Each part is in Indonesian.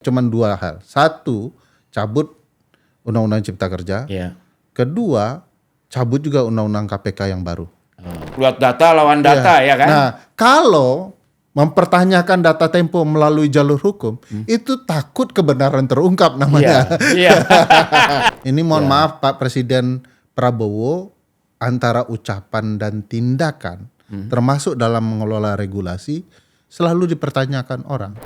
Cuman dua hal. Satu, cabut Undang-Undang Cipta Kerja. Ya. Kedua, cabut juga Undang-Undang KPK yang baru. Buat data lawan data ya kan? Nah, kalau mempertanyakan data Tempo melalui jalur hukum, itu takut kebenaran terungkap namanya. Iya. Ini mohon maaf Pak Presiden Prabowo, antara ucapan dan tindakan, termasuk dalam mengelola regulasi, selalu dipertanyakan orang.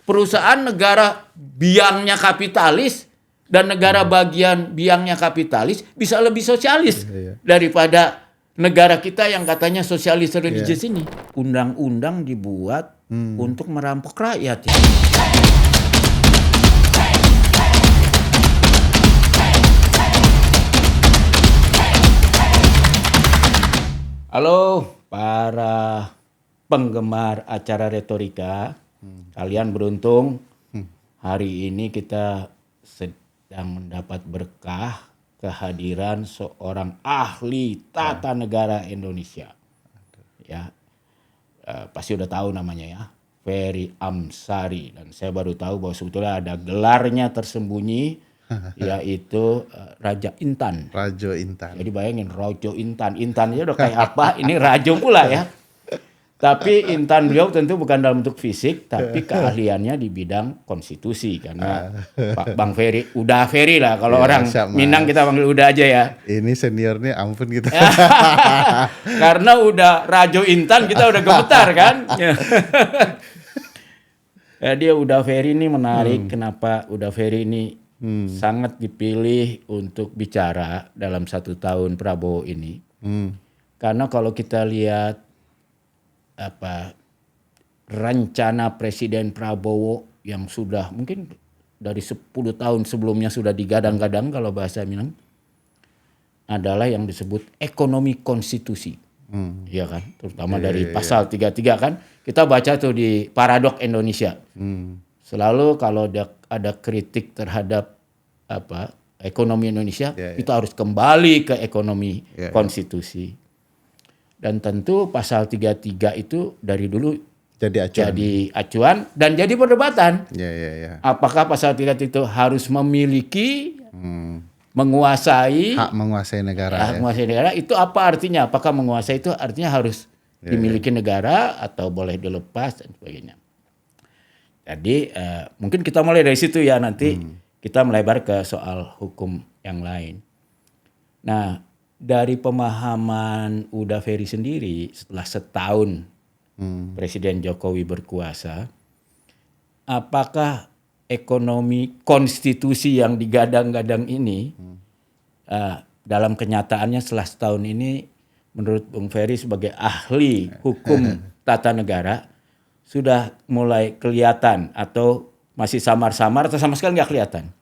Perusahaan negara biangnya kapitalis dan negara bagian biangnya kapitalis bisa lebih sosialis daripada negara kita yang katanya sosialis religius ini. Undang-undang dibuat untuk merampok rakyat. Ya. Halo para penggemar acara retorika. Kalian beruntung hari ini kita sedang mendapat berkah kehadiran seorang ahli tata negara Indonesia. Ya, pasti udah tahu namanya ya, Ferry Amsari. Dan saya baru tahu bahwa sebetulnya ada gelarnya tersembunyi, yaitu Raja Intan. Rajo Intan. Jadi bayangin Rajo Intan, Intannya udah kayak apa? Ini Rajo pula ya. Tapi intan beliau tentu bukan dalam bentuk fisik, tapi keahliannya di bidang konstitusi. Karena Pak Bang Ferry, udah Ferry lah. Kalau orang Minang kita panggil udah aja ya. Ini seniornya ampun kita. Karena udah Rajo Intan kita udah gemetar kan. Ya, dia udah Ferry ini menarik. Kenapa udah Ferry ini sangat dipilih untuk bicara dalam 1 tahun Prabowo ini. Karena kalau kita lihat rencana Presiden Prabowo yang sudah mungkin dari 10 tahun sebelumnya sudah digadang-gadang kalau bahasa Minang adalah yang disebut ekonomi konstitusi. Ya kan, terutama dari pasal 33 kan. Kita baca tuh di Paradok Indonesia. Selalu kalau ada kritik terhadap ekonomi Indonesia, kita harus kembali ke ekonomi konstitusi. Dan tentu pasal 33 itu dari dulu jadi acuan dan jadi perdebatan. Apakah pasal 33 itu harus memiliki, menguasai, hak menguasai negara. Hak menguasai negara itu apa artinya? Apakah menguasai itu artinya harus dimiliki negara atau boleh dilepas dan sebagainya. Jadi mungkin kita mulai dari situ ya, nanti kita melebar ke soal hukum yang lain. Nah, dari pemahaman Uda Ferry sendiri setelah setahun Presiden Jokowi berkuasa, apakah ekonomi konstitusi yang digadang-gadang ini dalam kenyataannya setelah setahun ini menurut Bung Ferry sebagai ahli hukum tata negara sudah mulai kelihatan atau masih samar-samar atau sama sekali nggak kelihatan?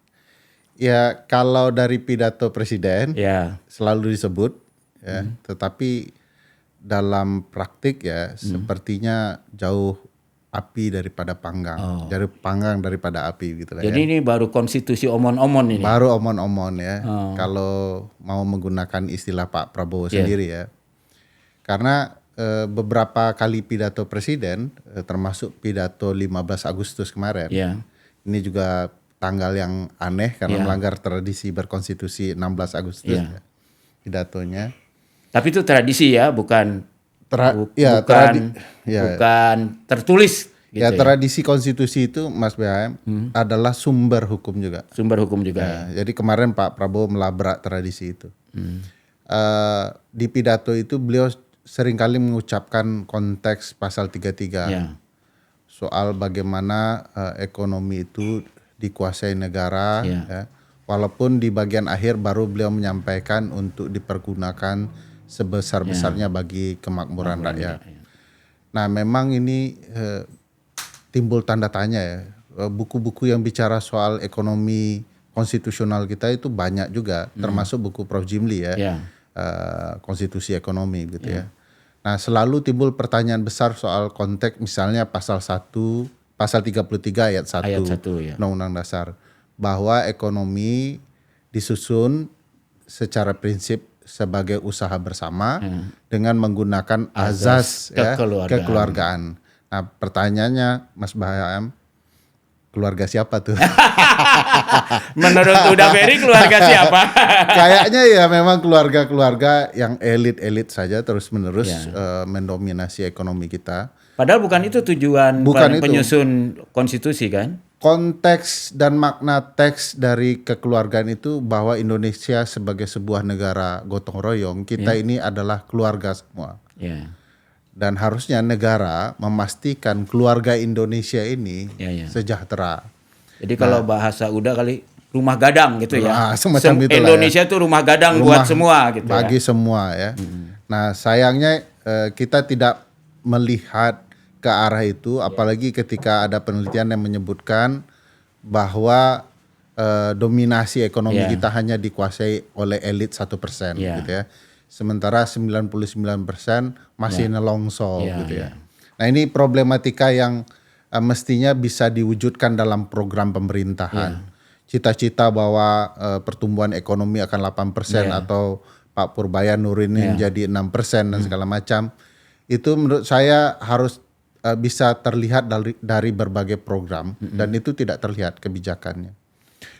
Ya, kalau dari pidato presiden selalu disebut, tetapi dalam praktik ya sepertinya jauh api daripada panggang, jauh panggang daripada api gitu lah. Jadi ini baru konstitusi omon-omon ini. Baru omon-omon ya. Kalau mau menggunakan istilah Pak Prabowo sendiri ya, karena beberapa kali pidato presiden, termasuk pidato 15 Agustus kemarin, ini juga tanggal yang aneh karena melanggar tradisi berkonstitusi 16 Agustus pidatonya. Tapi itu tradisi ya, bukan tertulis. Gitu tradisi konstitusi itu Mas BHM adalah sumber hukum juga. Sumber hukum juga. Jadi kemarin Pak Prabowo melabrak tradisi itu. Di pidato itu beliau seringkali mengucapkan konteks pasal 33 soal bagaimana ekonomi itu dikuasai negara, walaupun di bagian akhir baru beliau menyampaikan untuk dipergunakan sebesar-besarnya bagi kemakmuran rakyat. Nah, memang ini timbul tanda tanya ya. Buku-buku yang bicara soal ekonomi konstitusional kita itu banyak juga, termasuk buku Prof. Jimli konstitusi ekonomi gitu ya. Nah, selalu timbul pertanyaan besar soal konteks misalnya pasal 33 ayat 1 Undang-Undang Dasar, bahwa ekonomi disusun secara prinsip sebagai usaha bersama dengan menggunakan azas kekeluargaan. Nah, pertanyaannya Mas Bahayam, keluarga siapa tuh? Menurut Uda Ferry keluarga siapa? Kayaknya ya memang keluarga-keluarga yang elit-elit saja terus-menerus mendominasi ekonomi kita. Padahal bukan itu tujuan penyusun konstitusi kan? Konteks dan makna teks dari kekeluargaan itu bahwa Indonesia sebagai sebuah negara gotong royong, kita ini adalah keluarga semua. Dan harusnya negara memastikan keluarga Indonesia ini sejahtera. Jadi kalau bahasa Uda kali rumah gadang gitu ya. Semacam Indonesia itu rumah gadang buat semua gitu bagi semua ya. Nah, sayangnya kita tidak melihat ke arah itu, apalagi ketika ada penelitian yang menyebutkan bahwa dominasi ekonomi kita hanya dikuasai oleh elit 1% gitu ya. Sementara 99% masih nelongso gitu ya. Nah, ini problematika yang mestinya bisa diwujudkan dalam program pemerintahan. Cita-cita bahwa pertumbuhan ekonomi akan 8% atau Pak Purbaya nurunin menjadi 6% dan segala macam. Itu menurut saya harus bisa terlihat dari berbagai program dan itu tidak terlihat kebijakannya.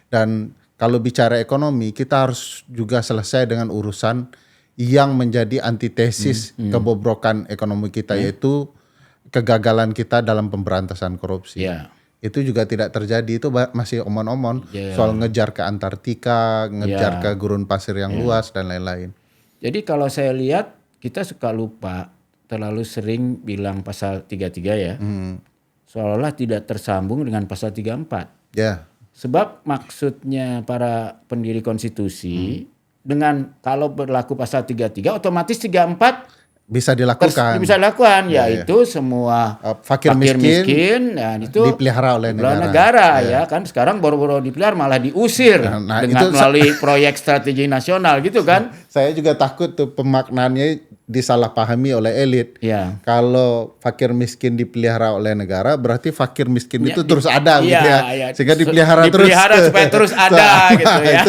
Dan kalau bicara ekonomi, kita harus juga selesai dengan urusan yang menjadi antitesis kebobrokan ekonomi kita, yaitu kegagalan kita dalam pemberantasan korupsi. Itu juga tidak terjadi, itu masih omon-omon soal ngejar ke Antartika, ngejar ke gurun pasir yang luas dan lain-lain. Jadi kalau saya lihat kita suka lupa, terlalu sering bilang pasal 33 ya. Seolah-olah tidak tersambung dengan pasal 34. Sebab maksudnya para pendiri konstitusi dengan kalau berlaku pasal 33 otomatis 34 bisa dilakukan. Bisa dilakukan, yaitu semua fakir miskin itu dipelihara oleh negara ya kan. Sekarang boro-boro dipelihara malah diusir dengan melalui proyek strategi nasional gitu kan. Saya juga takut tuh pemaknaannya disalahpahami oleh elit. Kalau fakir miskin dipelihara oleh negara, berarti fakir miskin itu terus ada gitu ya. Sehingga dipelihara supaya terus ada gitu ya.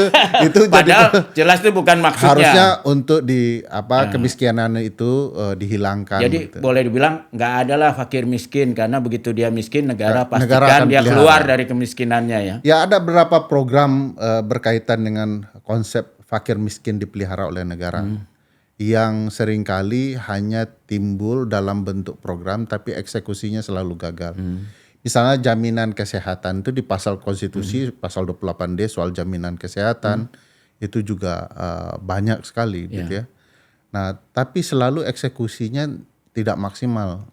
Itu padahal jelas itu bukan maksudnya. Harusnya untuk kemiskinan itu dihilangkan. Jadi gitu. boleh dibilang nggak ada lah fakir miskin, karena begitu dia miskin negara pastikan dia keluar dari kemiskinannya ya. Ya, ada beberapa program berkaitan dengan konsep fakir miskin dipelihara oleh negara. Yang seringkali hanya timbul dalam bentuk program tapi eksekusinya selalu gagal. Misalnya jaminan kesehatan itu di pasal konstitusi pasal 28D soal jaminan kesehatan itu juga banyak sekali gitu ya. Nah, tapi selalu eksekusinya tidak maksimal.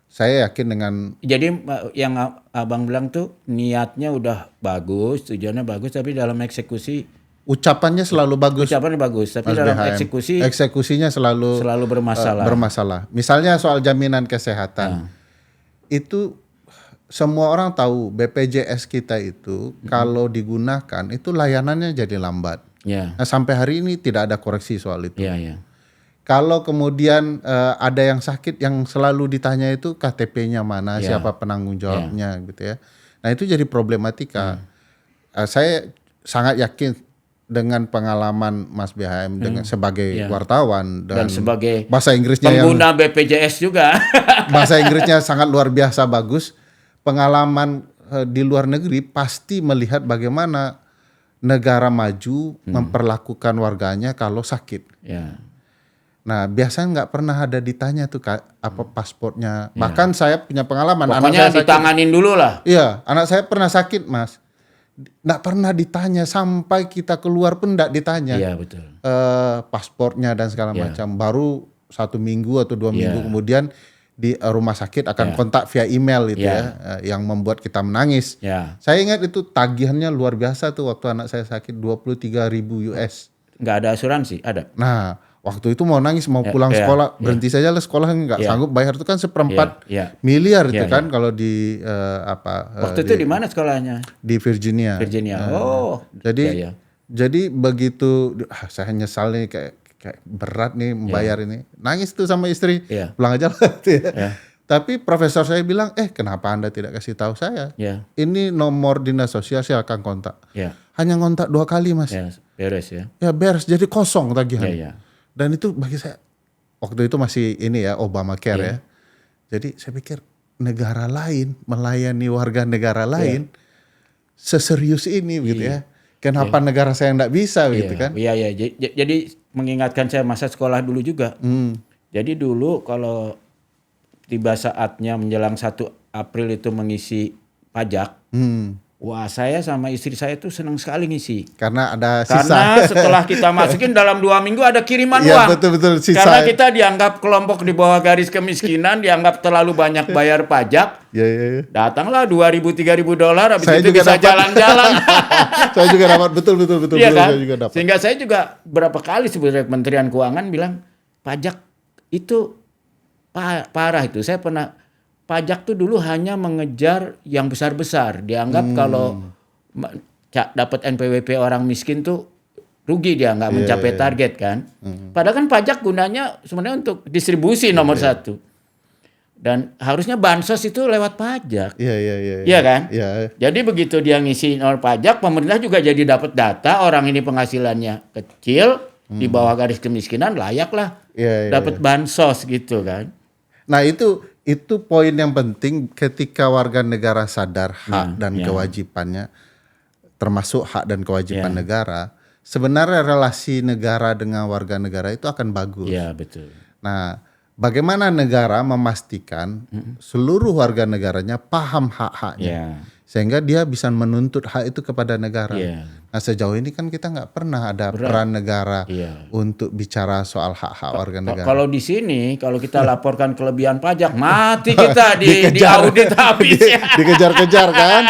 Saya yakin dengan... Jadi yang Abang bilang tuh niatnya udah bagus, tujuannya bagus, tapi dalam eksekusi ucapannya selalu bagus. Ucapannya bagus, tapi dalam eksekusinya selalu bermasalah. Misalnya soal jaminan kesehatan. Itu semua orang tahu BPJS kita itu kalau digunakan itu layanannya jadi lambat. Nah, sampai hari ini tidak ada koreksi soal itu. Kalau kemudian ada yang sakit yang selalu ditanya itu KTP-nya mana, siapa penanggung jawabnya gitu ya. Nah, itu jadi problematika. Saya sangat yakin dengan pengalaman Mas BHM dengan sebagai wartawan dan sebagai bahasa Inggrisnya pengguna BPJS juga. Bahasa Inggrisnya sangat luar biasa bagus. Pengalaman di luar negeri pasti melihat bagaimana negara maju memperlakukan warganya kalau sakit. Nah, biasanya nggak pernah ada ditanya tuh apa paspornya. Bahkan saya punya pengalaman. Pokoknya anak saya ditanganin dulu lah. Iya, anak saya pernah sakit, Mas. Nggak pernah ditanya, sampai kita keluar pun nggak ditanya. Betul. Paspornya dan segala macam. Baru 1 minggu atau 2 minggu kemudian di rumah sakit akan kontak via email gitu ya, yang membuat kita menangis. Saya ingat itu tagihannya luar biasa tuh waktu anak saya sakit, 23.000 US. Nggak ada asuransi, ada. Nah, waktu itu mau nangis, mau pulang sekolah, berhenti saja lah sekolah, nggak sanggup bayar, itu kan 1/4 miliar itu kan kalau di waktu itu di mana sekolahnya? Di Virginia. Jadi begitu saya nyesal nih, kayak berat nih membayar ini, nangis tuh sama istri, pulang aja lah. Tapi profesor saya bilang, kenapa Anda tidak kasih tahu saya? Ini nomor dinas sosial, silakan kontak. Hanya kontak 2 kali, Mas. Beres ya. Ya beres, jadi kosong tagihan. Dan itu bagi saya waktu itu masih ini ya, Obamacare ya. Jadi saya pikir negara lain melayani warga negara lain seserius ini gitu ya. Kenapa negara saya nggak bisa gitu kan? Iya. Jadi mengingatkan saya masa sekolah dulu juga. Jadi dulu kalau tiba saatnya menjelang 1 April itu mengisi pajak, wah saya sama istri saya tuh senang sekali ngisi. Karena ada sisa. Karena setelah kita masukin dalam 2 minggu ada kiriman Iya, uang. betul sisa. Karena kita dianggap kelompok di bawah garis kemiskinan, dianggap terlalu banyak bayar pajak. Iya. Datanglah $2.000-3.000, habis Saya itu juga bisa dapat. jalan-jalan. Saya juga dapat, betul. Iya kan? Saya juga dapat. Sehingga saya juga berapa kali sebenarnya Kementerian Keuangan bilang pajak itu parah itu. Saya pernah pajak tuh dulu hanya mengejar yang besar-besar. Dianggap kalau dapat NPWP orang miskin tuh rugi, dia nggak mencapai target kan. Padahal kan pajak gunanya sebenarnya untuk distribusi nomor satu. Dan harusnya bansos itu lewat pajak. Iya kan? Iya. Jadi begitu dia ngisi nomor pajak, pemerintah juga jadi dapat data orang ini penghasilannya kecil di bawah garis kemiskinan, layaklah dapat bansos gitu kan. Nah itu poin yang penting ketika warga negara sadar hak dan kewajibannya, termasuk hak dan kewajiban negara. Sebenarnya relasi negara dengan warga negara itu akan bagus. Iya betul. Nah, bagaimana negara memastikan seluruh warga negaranya paham hak-haknya, sehingga dia bisa menuntut hak itu kepada negara. Nah sejauh ini kan kita nggak pernah ada peran negara untuk bicara soal hak-hak warga negara. Kalau di sini, kalau kita laporkan kelebihan pajak, mati kita di audit habis ya. Dikejar-kejar kan.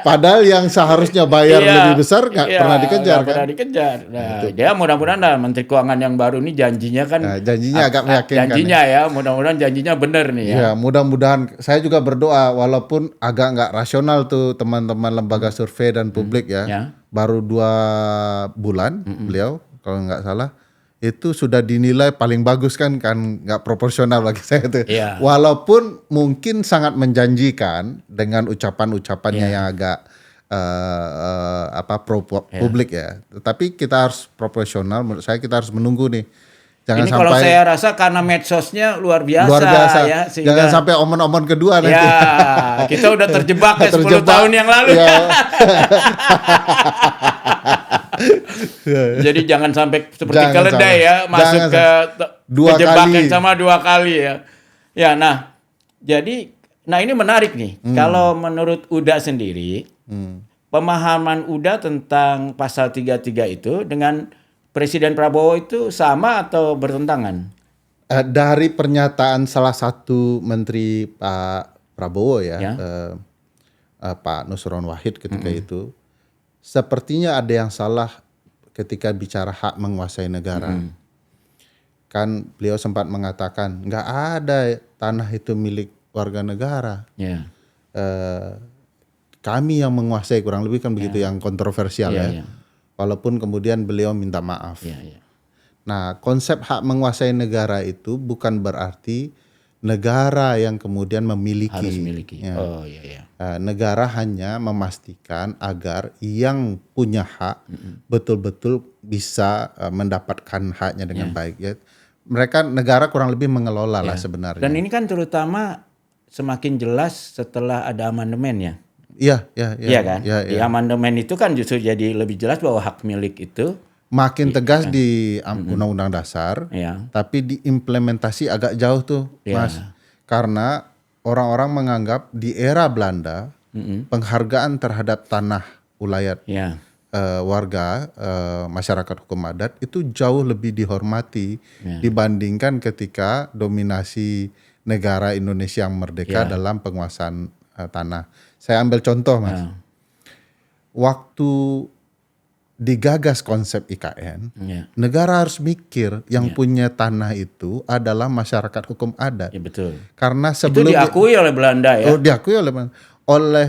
Padahal yang seharusnya bayar lebih besar nggak pernah dikejar kan. Pernah dikejar. Nah, dia mudah-mudahan Menteri Keuangan yang baru ini janjinya kan. Nah, janjinya agak meyakinkan. Janjinya ya, mudah-mudahan janjinya benar nih ya. Ya, mudah-mudahan. Saya juga berdoa walaupun agak nggak rasional tuh teman-teman lembaga survei dan publik ya. Baru 2 bulan beliau kalau nggak salah itu sudah dinilai paling bagus kan nggak proporsional bagi saya itu. Walaupun mungkin sangat menjanjikan dengan ucapan-ucapannya yang agak publik ya. Tetapi kita harus proporsional. Menurut saya kita harus menunggu nih. Jangan ini sampai, kalau saya rasa karena medsosnya luar biasa ya. Sehingga, jangan sampai omon-omon kedua nanti. Ya, kita udah terjebak ya 10 tahun yang lalu. Jadi jangan sampai seperti keledai ya, masuk ke kejebak yang sama 2 kali ya. Ya, nah ini menarik nih. Kalau menurut UDA sendiri, pemahaman UDA tentang pasal 33 itu dengan Presiden Prabowo itu sama atau bertentangan? Dari pernyataan salah satu menteri Pak Prabowo Pak Nusron Wahid ketika itu, sepertinya ada yang salah ketika bicara hak menguasai negara. Kan beliau sempat mengatakan nggak ada tanah itu milik warga negara. Kami yang menguasai, kurang lebih kan begitu, yang kontroversial ya. Walaupun kemudian beliau minta maaf. Nah, konsep hak menguasai negara itu bukan berarti negara yang kemudian memiliki. Harus memiliki. Negara hanya memastikan agar yang punya hak betul-betul bisa mendapatkan haknya dengan baik. Ya, negara kurang lebih mengelola lah sebenarnya. Dan ini kan terutama semakin jelas setelah ada amandemen ya. Iya kan? Di amandemen itu kan justru jadi lebih jelas bahwa hak milik itu makin tegas di Undang-Undang Dasar, tapi diimplementasi agak jauh tuh, Mas. Karena orang-orang menganggap di era Belanda penghargaan terhadap tanah ulayat warga masyarakat hukum adat itu jauh lebih dihormati dibandingkan ketika dominasi negara Indonesia yang merdeka dalam penguasaan tanah. Saya ambil contoh, Mas. Waktu digagas konsep IKN, negara harus mikir yang punya tanah itu adalah masyarakat hukum adat. Ya, betul. Karena sebelum itu diakui oleh Belanda ya. Diakui oleh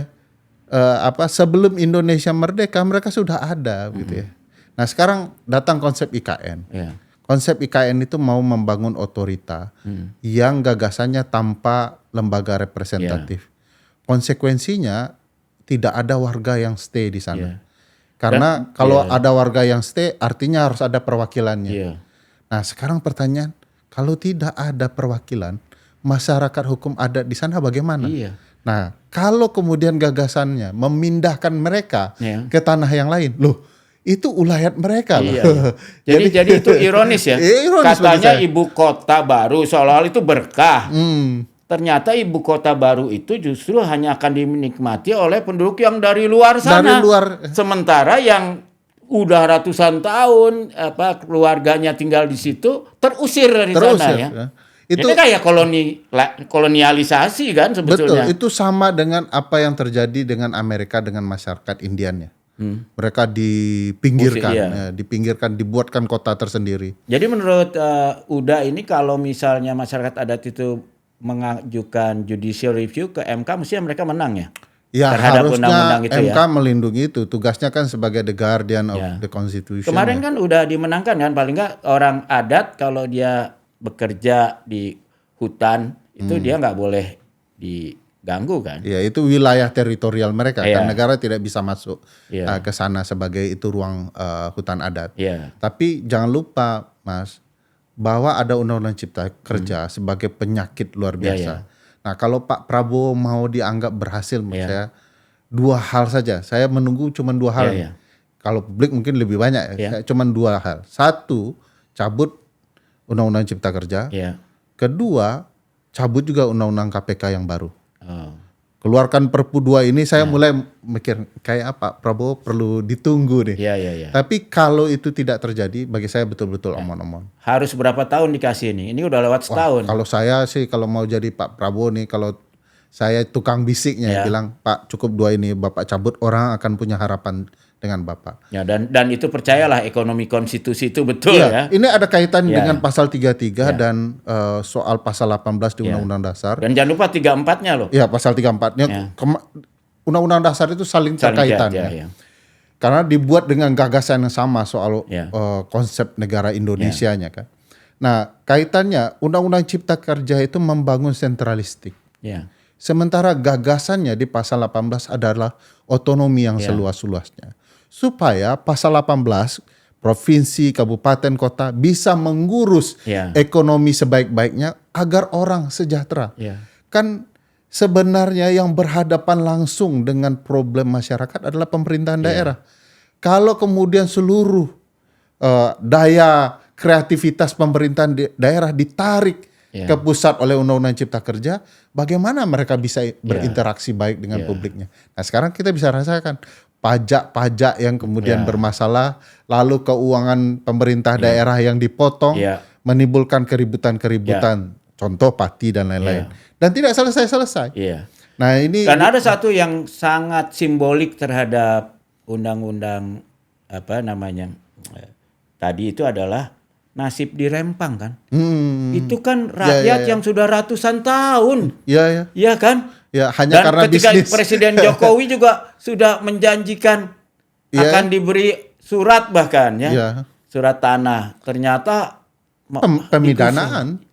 sebelum Indonesia merdeka mereka sudah ada gitu ya. Nah, sekarang datang konsep IKN. Konsep IKN itu mau membangun otorita yang gagasannya tanpa lembaga representatif. Konsekuensinya tidak ada warga yang stay di sana. Karena kalau ada warga yang stay artinya harus ada perwakilannya. Nah, sekarang pertanyaan, kalau tidak ada perwakilan, masyarakat hukum adat di sana bagaimana? Iya. Nah, kalau kemudian gagasannya memindahkan mereka Iya. ke tanah yang lain, loh itu ulayat mereka loh. Iya. Jadi itu ironis ya. Ironis bagi Katanya saya. ibu kota baru seolah-olah itu berkah. Hmm, Ternyata ibu kota baru itu justru hanya akan dinikmati oleh penduduk yang dari luar sana. Dari luar. Sementara yang udah ratusan tahun keluarganya tinggal di situ terusir dari sana ya. Itu Ini kayak kolonialisasi kan sebetulnya. betul, itu sama dengan apa yang terjadi dengan Amerika dengan masyarakat Indiannya. Mereka dipinggirkan, Iya. dipinggirkan, dibuatkan kota tersendiri. Jadi menurut Uda ini kalau misalnya masyarakat adat itu mengajukan judicial review ke MK, mestinya mereka menang ya? Ya Terhadap harusnya undang-undang itu MK ya? melindungi itu. Tugasnya kan sebagai the guardian of Ya. the constitution. Kemarin kan udah dimenangkan kan, paling nggak orang adat kalau dia bekerja di hutan itu dia nggak boleh diganggu kan? Ya itu wilayah teritorial mereka. Iya. Kan negara tidak bisa masuk Iya. ke sana sebagai itu ruang hutan adat. Iya. Tapi jangan lupa Mas, bahwa ada undang-undang cipta kerja sebagai penyakit luar biasa. Nah kalau Pak Prabowo mau dianggap berhasil menurut saya, dua hal saja. Saya menunggu cuma dua hal. Kalau publik mungkin lebih banyak ya. Cuma dua hal. Satu, cabut undang-undang cipta kerja. Kedua, cabut juga undang-undang KPK yang baru. Keluarkan Perpu 2 ini saya mulai mikir kayak apa Prabowo perlu ditunggu nih. Tapi kalau itu tidak terjadi bagi saya betul-betul omon-omon. Harus berapa tahun dikasih ini? Ini udah lewat setahun. Kalau saya sih kalau mau jadi Pak Prabowo nih, kalau saya tukang bisiknya bilang Pak cukup 2 ini Bapak cabut, orang akan punya harapan dengan Bapak. Ya, dan itu percayalah ekonomi konstitusi itu betul ya. Ini ada kaitan dengan pasal 33 dan soal pasal 18 di Undang-Undang Dasar. Dan jangan lupa 34-nya loh. Ya pasal 34-nya Undang-Undang Dasar itu saling terkaitan. Karena dibuat dengan gagasan yang sama soal konsep negara Indonesianya kan. Nah kaitannya Undang-Undang Cipta Kerja itu membangun sentralistik. Sementara gagasannya di pasal 18 adalah otonomi yang seluas-luasnya. Supaya pasal 18 provinsi, kabupaten, kota bisa mengurus ekonomi sebaik-baiknya agar orang sejahtera. Kan sebenarnya yang berhadapan langsung dengan problem masyarakat adalah pemerintahan daerah. Kalau kemudian seluruh daya kreativitas pemerintahan daerah ditarik ke pusat oleh Undang-Undang Cipta Kerja, bagaimana mereka bisa berinteraksi baik dengan publiknya? Nah sekarang kita bisa rasakan pajak-pajak yang kemudian bermasalah, lalu keuangan pemerintah daerah yang dipotong, menimbulkan keributan-keributan, contoh Pati dan lain-lain, dan tidak selesai-selesai. Nah ini dan ada satu yang sangat simbolik terhadap undang-undang tadi itu adalah nasib di Rempang kan. Itu kan rakyat yang sudah ratusan tahun. Iya kan? Ya, hanya dan karena ketika bisnis. Presiden Jokowi juga sudah menjanjikan akan diberi surat bahkan surat tanah. Ternyata pemidanaan.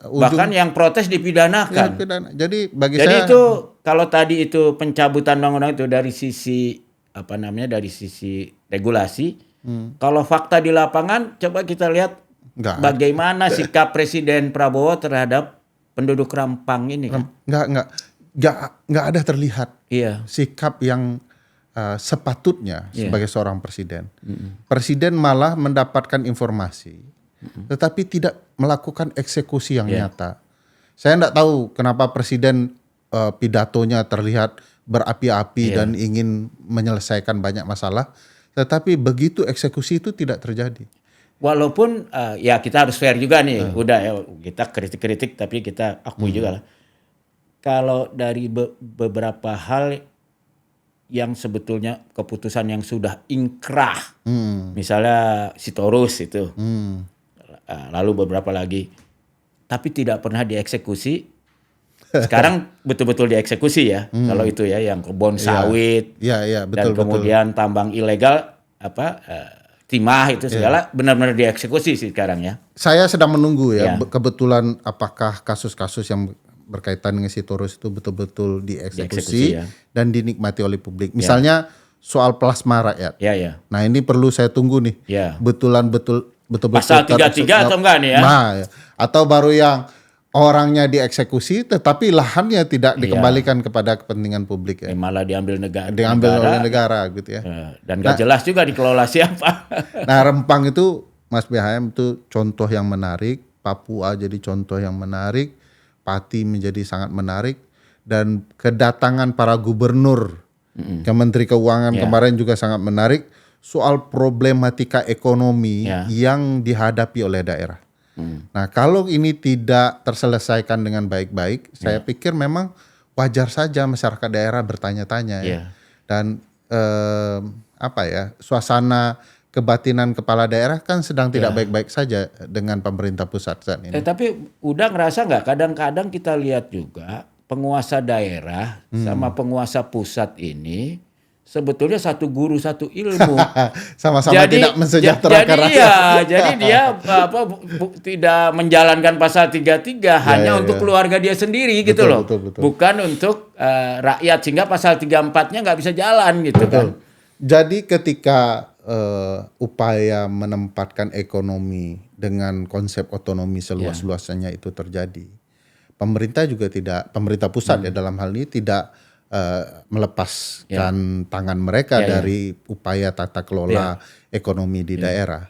Bahkan yang protes dipidanakan. Jadi bagi saya itu kalau tadi itu pencabutan undang-undang itu dari sisi dari sisi regulasi. Kalau fakta di lapangan, coba kita lihat bagaimana sikap Presiden Prabowo terhadap penduduk Rempang ini kan? Nggak ada terlihat sikap yang sepatutnya sebagai seorang presiden. Presiden malah mendapatkan informasi, tetapi tidak melakukan eksekusi yang nyata. Saya nggak tahu kenapa presiden pidatonya terlihat berapi-api dan ingin menyelesaikan banyak masalah. Tetapi begitu eksekusi itu tidak terjadi. Walaupun kita harus fair juga nih. Udah ya kita kritik-kritik tapi kita akui juga lah. Kalau dari beberapa hal yang sebetulnya keputusan yang sudah inkrah. Misalnya Sitorus itu. Lalu beberapa lagi. Tapi tidak pernah dieksekusi. Sekarang betul-betul dieksekusi ya. Kalau itu ya yang kebun sawit betul, dan kemudian tambang ilegal timah itu segala benar-benar dieksekusi sih sekarang ya. Saya sedang menunggu kebetulan apakah kasus-kasus yang berkaitan dengan Sitorus itu betul-betul dieksekusi dan dinikmati oleh publik. Misalnya soal plasma rakyat. Nah, ini perlu saya tunggu nih. Betul-betul pasal 33 atau enggak nih ya? Atau baru yang orangnya dieksekusi, tetapi lahannya tidak dikembalikan kepada kepentingan publik ya. Malah diambil negara. Diambil oleh negara gitu ya. Dan gak jelas juga dikelola siapa. Nah Rempang itu Mas BHM itu contoh yang menarik, Papua jadi contoh yang menarik, Pati menjadi sangat menarik, dan kedatangan para gubernur ke Menteri Keuangan kemarin juga sangat menarik soal problematika ekonomi yang dihadapi oleh daerah. Nah kalau ini tidak terselesaikan dengan baik-baik, saya pikir memang wajar saja masyarakat daerah bertanya-tanya ya. Dan suasana kebatinan kepala daerah kan sedang tidak baik-baik saja dengan pemerintah pusat saat ini. Tapi udah ngerasa nggak kadang-kadang kita lihat juga penguasa daerah sama penguasa pusat ini sebetulnya satu guru satu ilmu. Sama-sama tidak mensejahterakan rakyat. Jadi dia tidak menjalankan pasal 33 hanya untuk keluarga dia sendiri gitu loh. Betul. Bukan untuk rakyat, sehingga pasal 34-nya nggak bisa jalan gitu kan. Jadi ketika upaya menempatkan ekonomi dengan konsep otonomi seluas-luasnya itu terjadi, pemerintah pusat ya dalam hal ini tidak melepaskan tangan mereka dari upaya tata kelola ekonomi di daerah.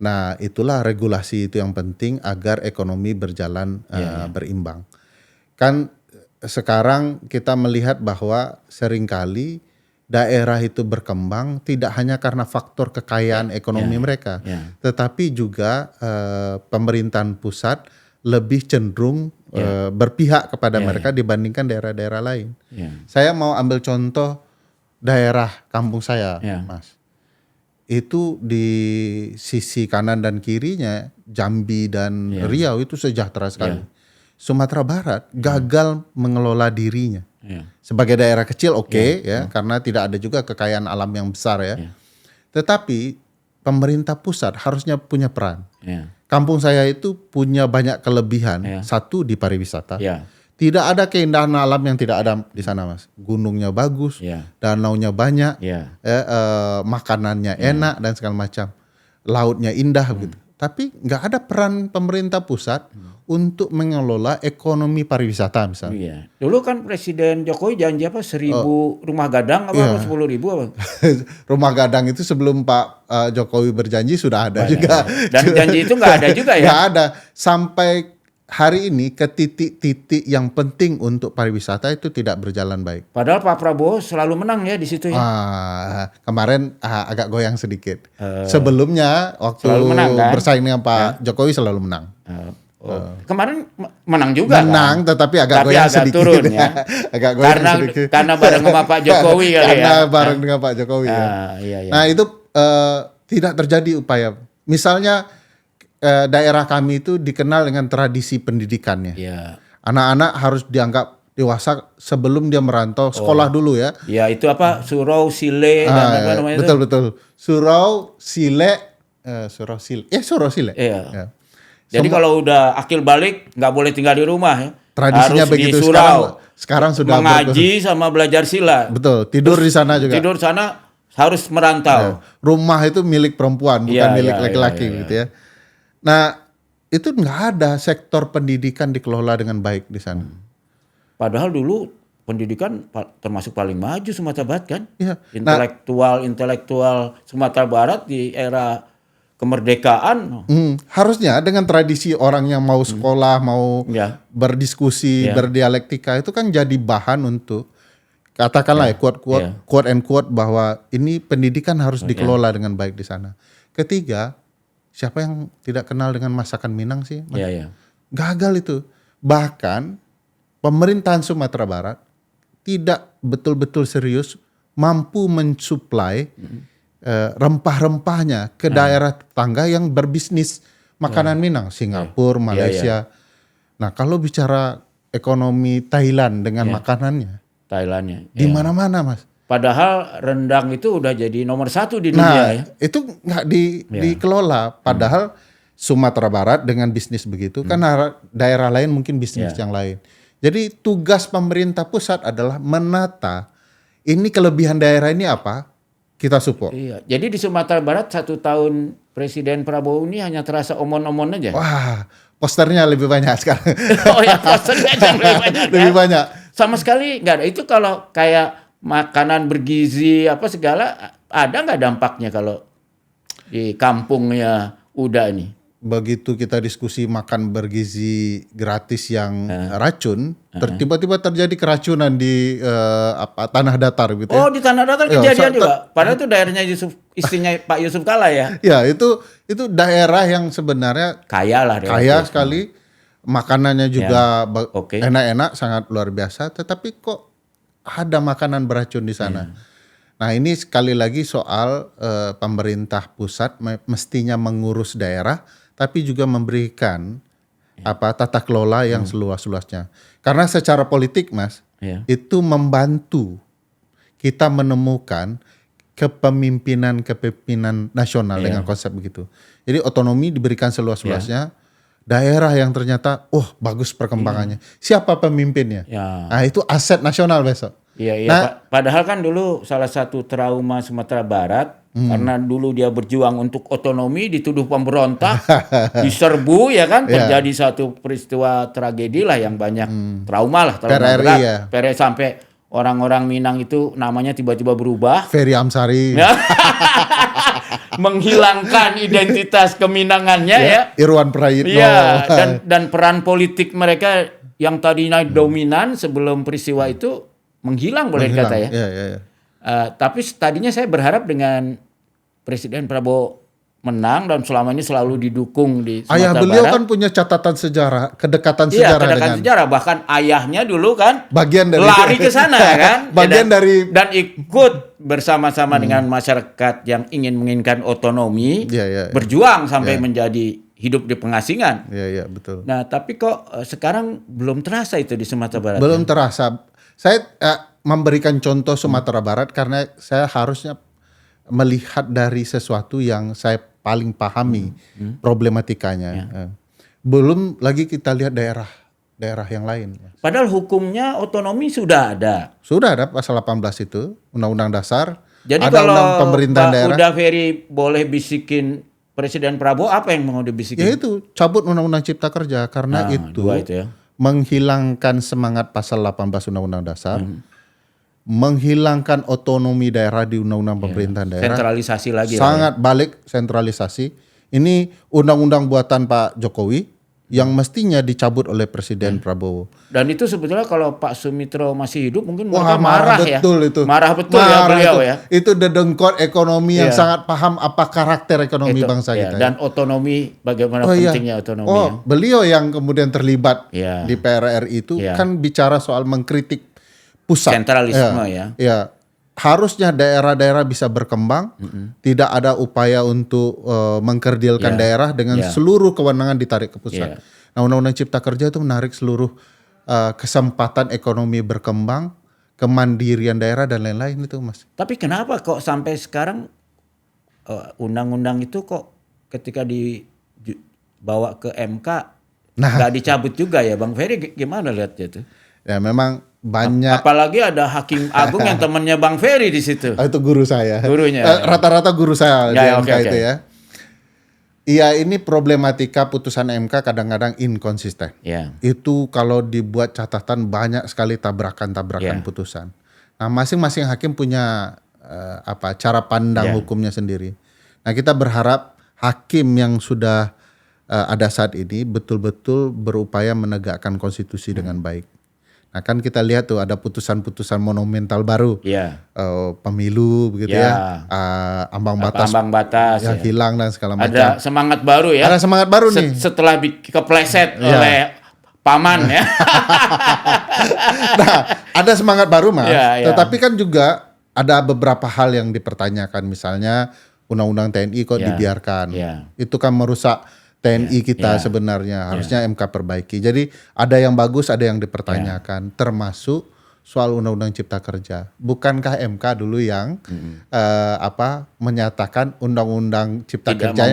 Nah itulah regulasi itu yang penting agar ekonomi berjalan berimbang. Kan sekarang kita melihat bahwa seringkali daerah itu berkembang tidak hanya karena faktor kekayaan ekonomi mereka, tetapi juga pemerintahan pusat lebih cenderung berpihak kepada mereka dibandingkan daerah-daerah lain. Saya mau ambil contoh daerah kampung saya, Mas. Itu di sisi kanan dan kirinya Jambi dan Riau itu sejahtera sekali. Sumatera Barat gagal mengelola dirinya. Sebagai daerah kecil karena tidak ada juga kekayaan alam yang besar ya. Tetapi pemerintah pusat harusnya punya peran. Kampung saya itu punya banyak kelebihan. Satu di pariwisata. Tidak ada keindahan alam yang tidak ada di sana, Mas. Gunungnya bagus, danaunya banyak, makanannya enak dan segala macam. Lautnya indah begitu. Tapi nggak ada peran pemerintah pusat untuk mengelola ekonomi pariwisata misalnya. Dulu kan Presiden Jokowi janji 1.000 rumah gadang apa 10.000 apa? Rumah gadang itu sebelum Pak Jokowi berjanji sudah ada juga. Dan janji itu nggak ada juga ya? Nggak ada. Sampai hari ini ke titik-titik yang penting untuk pariwisata itu tidak berjalan baik. Padahal Pak Prabowo selalu menang ya di situ ya. Kemarin agak goyang sedikit. Sebelumnya waktu menang, kan? Bersaing dengan Pak Jokowi selalu menang. Kemarin menang juga menang kan? Tetapi agak goyang sedikit turun ya. Agak goyang sedikit. Karena bareng sama Pak Jokowi kali ya. Karena bareng dengan Pak Jokowi ya. Nah itu tidak terjadi upaya. Misalnya daerah kami itu dikenal dengan tradisi pendidikannya. Anak-anak harus dianggap dewasa sebelum dia merantau sekolah dulu ya. Ya itu apa surau, sile dan apa namanya itu? Betul. Surau, sile. Surau, sile. Iya. Jadi kalau udah akil balik nggak boleh tinggal di rumah ya. Tradisinya harus begitu. Di surau. Sekarang sudah mengaji sama belajar sila. Betul. Tidur di sana juga. Tidur sana harus merantau. Rumah itu milik perempuan bukan milik laki-laki gitu ya. Nah itu nggak ada sektor pendidikan dikelola dengan baik di sana. Padahal dulu pendidikan termasuk paling maju Sumatera Barat kan. Intelektual Sumatera Barat di era kemerdekaan. Harusnya dengan tradisi orang yang mau sekolah, mau berdiskusi, berdialektika itu kan jadi bahan untuk katakanlah quote and quote bahwa ini pendidikan harus dikelola dengan baik di sana. Ketiga, siapa yang tidak kenal dengan masakan Minang sih? Gagal itu. Bahkan pemerintahan Sumatera Barat tidak betul-betul serius mampu mensuplai rempah-rempahnya ke daerah tetangga yang berbisnis makanan Minang, Singapura, Malaysia. Nah, kalau bicara ekonomi Thailand dengan makanannya, di mana-mana, Mas. Padahal rendang itu udah jadi nomor 1 di dunia ya. Itu nggak dikelola. Padahal Sumatera Barat dengan bisnis begitu, kan daerah lain mungkin bisnis yang lain. Jadi tugas pemerintah pusat adalah menata ini kelebihan daerah ini apa, kita support. Jadi di Sumatera Barat 1 tahun Presiden Prabowo ini hanya terasa omon-omon aja. Wah, posternya lebih banyak sekarang. Oh ya, posternya yang lebih banyak. Lebih banyak. Sama sekali nggak ada. Itu kalau kayak makanan bergizi apa segala, ada nggak dampaknya kalau di kampungnya Uda ini? Begitu kita diskusi makan bergizi gratis yang racun, tiba-tiba terjadi keracunan di tanah datar gitu ya. Oh, di tanah datar kejadian juga. Padahal itu daerahnya istrinya Pak Yusuf Kalla ya. Ya, itu daerah yang sebenarnya Kaya lah. kaya sekali. Makanannya juga enak-enak, sangat luar biasa, tetapi kok ada makanan beracun di sana. Nah, ini sekali lagi soal pemerintah pusat mestinya mengurus daerah, tapi juga memberikan tata kelola yang seluas-luasnya. Karena secara politik, Mas, itu membantu kita menemukan kepemimpinan nasional dengan konsep begitu. Jadi otonomi diberikan seluas-luasnya. Daerah yang ternyata, bagus perkembangannya. Siapa pemimpinnya? Nah, itu aset nasional besok. Iya. Nah, padahal kan dulu salah satu trauma Sumatera Barat karena dulu dia berjuang untuk otonomi, dituduh pemberontak, diserbu ya kan, terjadi satu peristiwa tragedi lah yang banyak trauma lah, trauma berat. PRRI sampai orang-orang Minang itu namanya tiba-tiba berubah. Ferry Amsari. Menghilangkan identitas keminangannya ya. Irwan Prayitno. Iya, dan peran politik mereka yang tadi naik dominan sebelum peristiwa itu menghilang boleh dikata ya. Iya. Tapi tadinya saya berharap dengan Presiden Prabowo menang dan selama ini selalu didukung di Sumatera Ayah beliau Barat. kan punya catatan sejarah, kedekatan sejarah bahkan ayahnya dulu kan bagian dari lari ke sana kan. Bagian dan ikut bersama-sama dengan masyarakat yang menginginkan otonomi, berjuang sampai menjadi hidup di pengasingan. Iya, betul. Nah, tapi kok sekarang belum terasa itu di Sumatera Barat. Belum terasa. Saya memberikan contoh Sumatera Barat karena saya harusnya melihat dari sesuatu yang saya paling pahami problematikanya. Belum lagi kita lihat daerah yang lain. Padahal hukumnya otonomi sudah ada. Sudah ada pasal 18 itu, Undang-Undang Dasar. Jadi ada kalau pemerintahan Pak daerah. Uda Ferry boleh bisikin Presiden Prabowo, apa yang mau dibisikin? Ya itu, cabut Undang-Undang Cipta Kerja karena itu ya. menghilangkan semangat pasal 18 Undang-Undang Dasar. Menghilangkan otonomi daerah di undang-undang pemerintahan daerah. Sentralisasi lagi. Sangat balik sentralisasi. Ini undang-undang buatan Pak Jokowi yang mestinya dicabut oleh Presiden Prabowo. Dan itu sebetulnya kalau Pak Sumitro masih hidup mungkin mereka marah ya. Betul itu. Marah betul ya beliau ya. Itu dedengkot ekonomi yang sangat paham apa karakter ekonomi bangsa kita. Dan otonomi, bagaimana pentingnya otonomi. Beliau yang kemudian terlibat di PRRI itu kan bicara soal mengkritik pusat. Sentralisme ya. Harusnya daerah-daerah bisa berkembang, tidak ada upaya untuk mengkerdilkan daerah dengan seluruh kewenangan ditarik ke pusat. Nah, Undang-Undang Cipta Kerja itu menarik seluruh kesempatan ekonomi berkembang, kemandirian daerah dan lain-lain itu, Mas. Tapi kenapa kok sampai sekarang undang-undang itu kok ketika dibawa ke MK nggak dicabut juga ya, Bang Ferry? Gimana lihatnya itu? Ya memang banyak. Apalagi ada Hakim Agung yang temannya Bang Ferry di situ. Itu guru saya. Gurunya. Rata-rata guru saya di MK itu ya. Iya, ini problematika putusan MK kadang-kadang inkonsisten. Itu kalau dibuat catatan banyak sekali tabrakan-tabrakan putusan. Nah, masing-masing hakim punya cara pandang hukumnya sendiri. Nah, kita berharap hakim yang sudah ada saat ini betul-betul berupaya menegakkan konstitusi dengan baik. Nah, kan kita lihat tuh ada putusan-putusan monumental baru, pemilu begitu ambang batas yang hilang dan segala macam. Ada semangat baru ya. Ada semangat baru nih. Setelah kepleset oleh paman ya. Nah, ada semangat baru, Mas. Tetapi kan juga ada beberapa hal yang dipertanyakan, misalnya Undang-Undang TNI kok dibiarkan. Itu kan merusak TNI kita sebenarnya, harusnya MK perbaiki. Jadi ada yang bagus, ada yang dipertanyakan, termasuk soal Undang-Undang Cipta Kerja. Bukankah MK dulu yang menyatakan Undang-Undang Cipta Kerja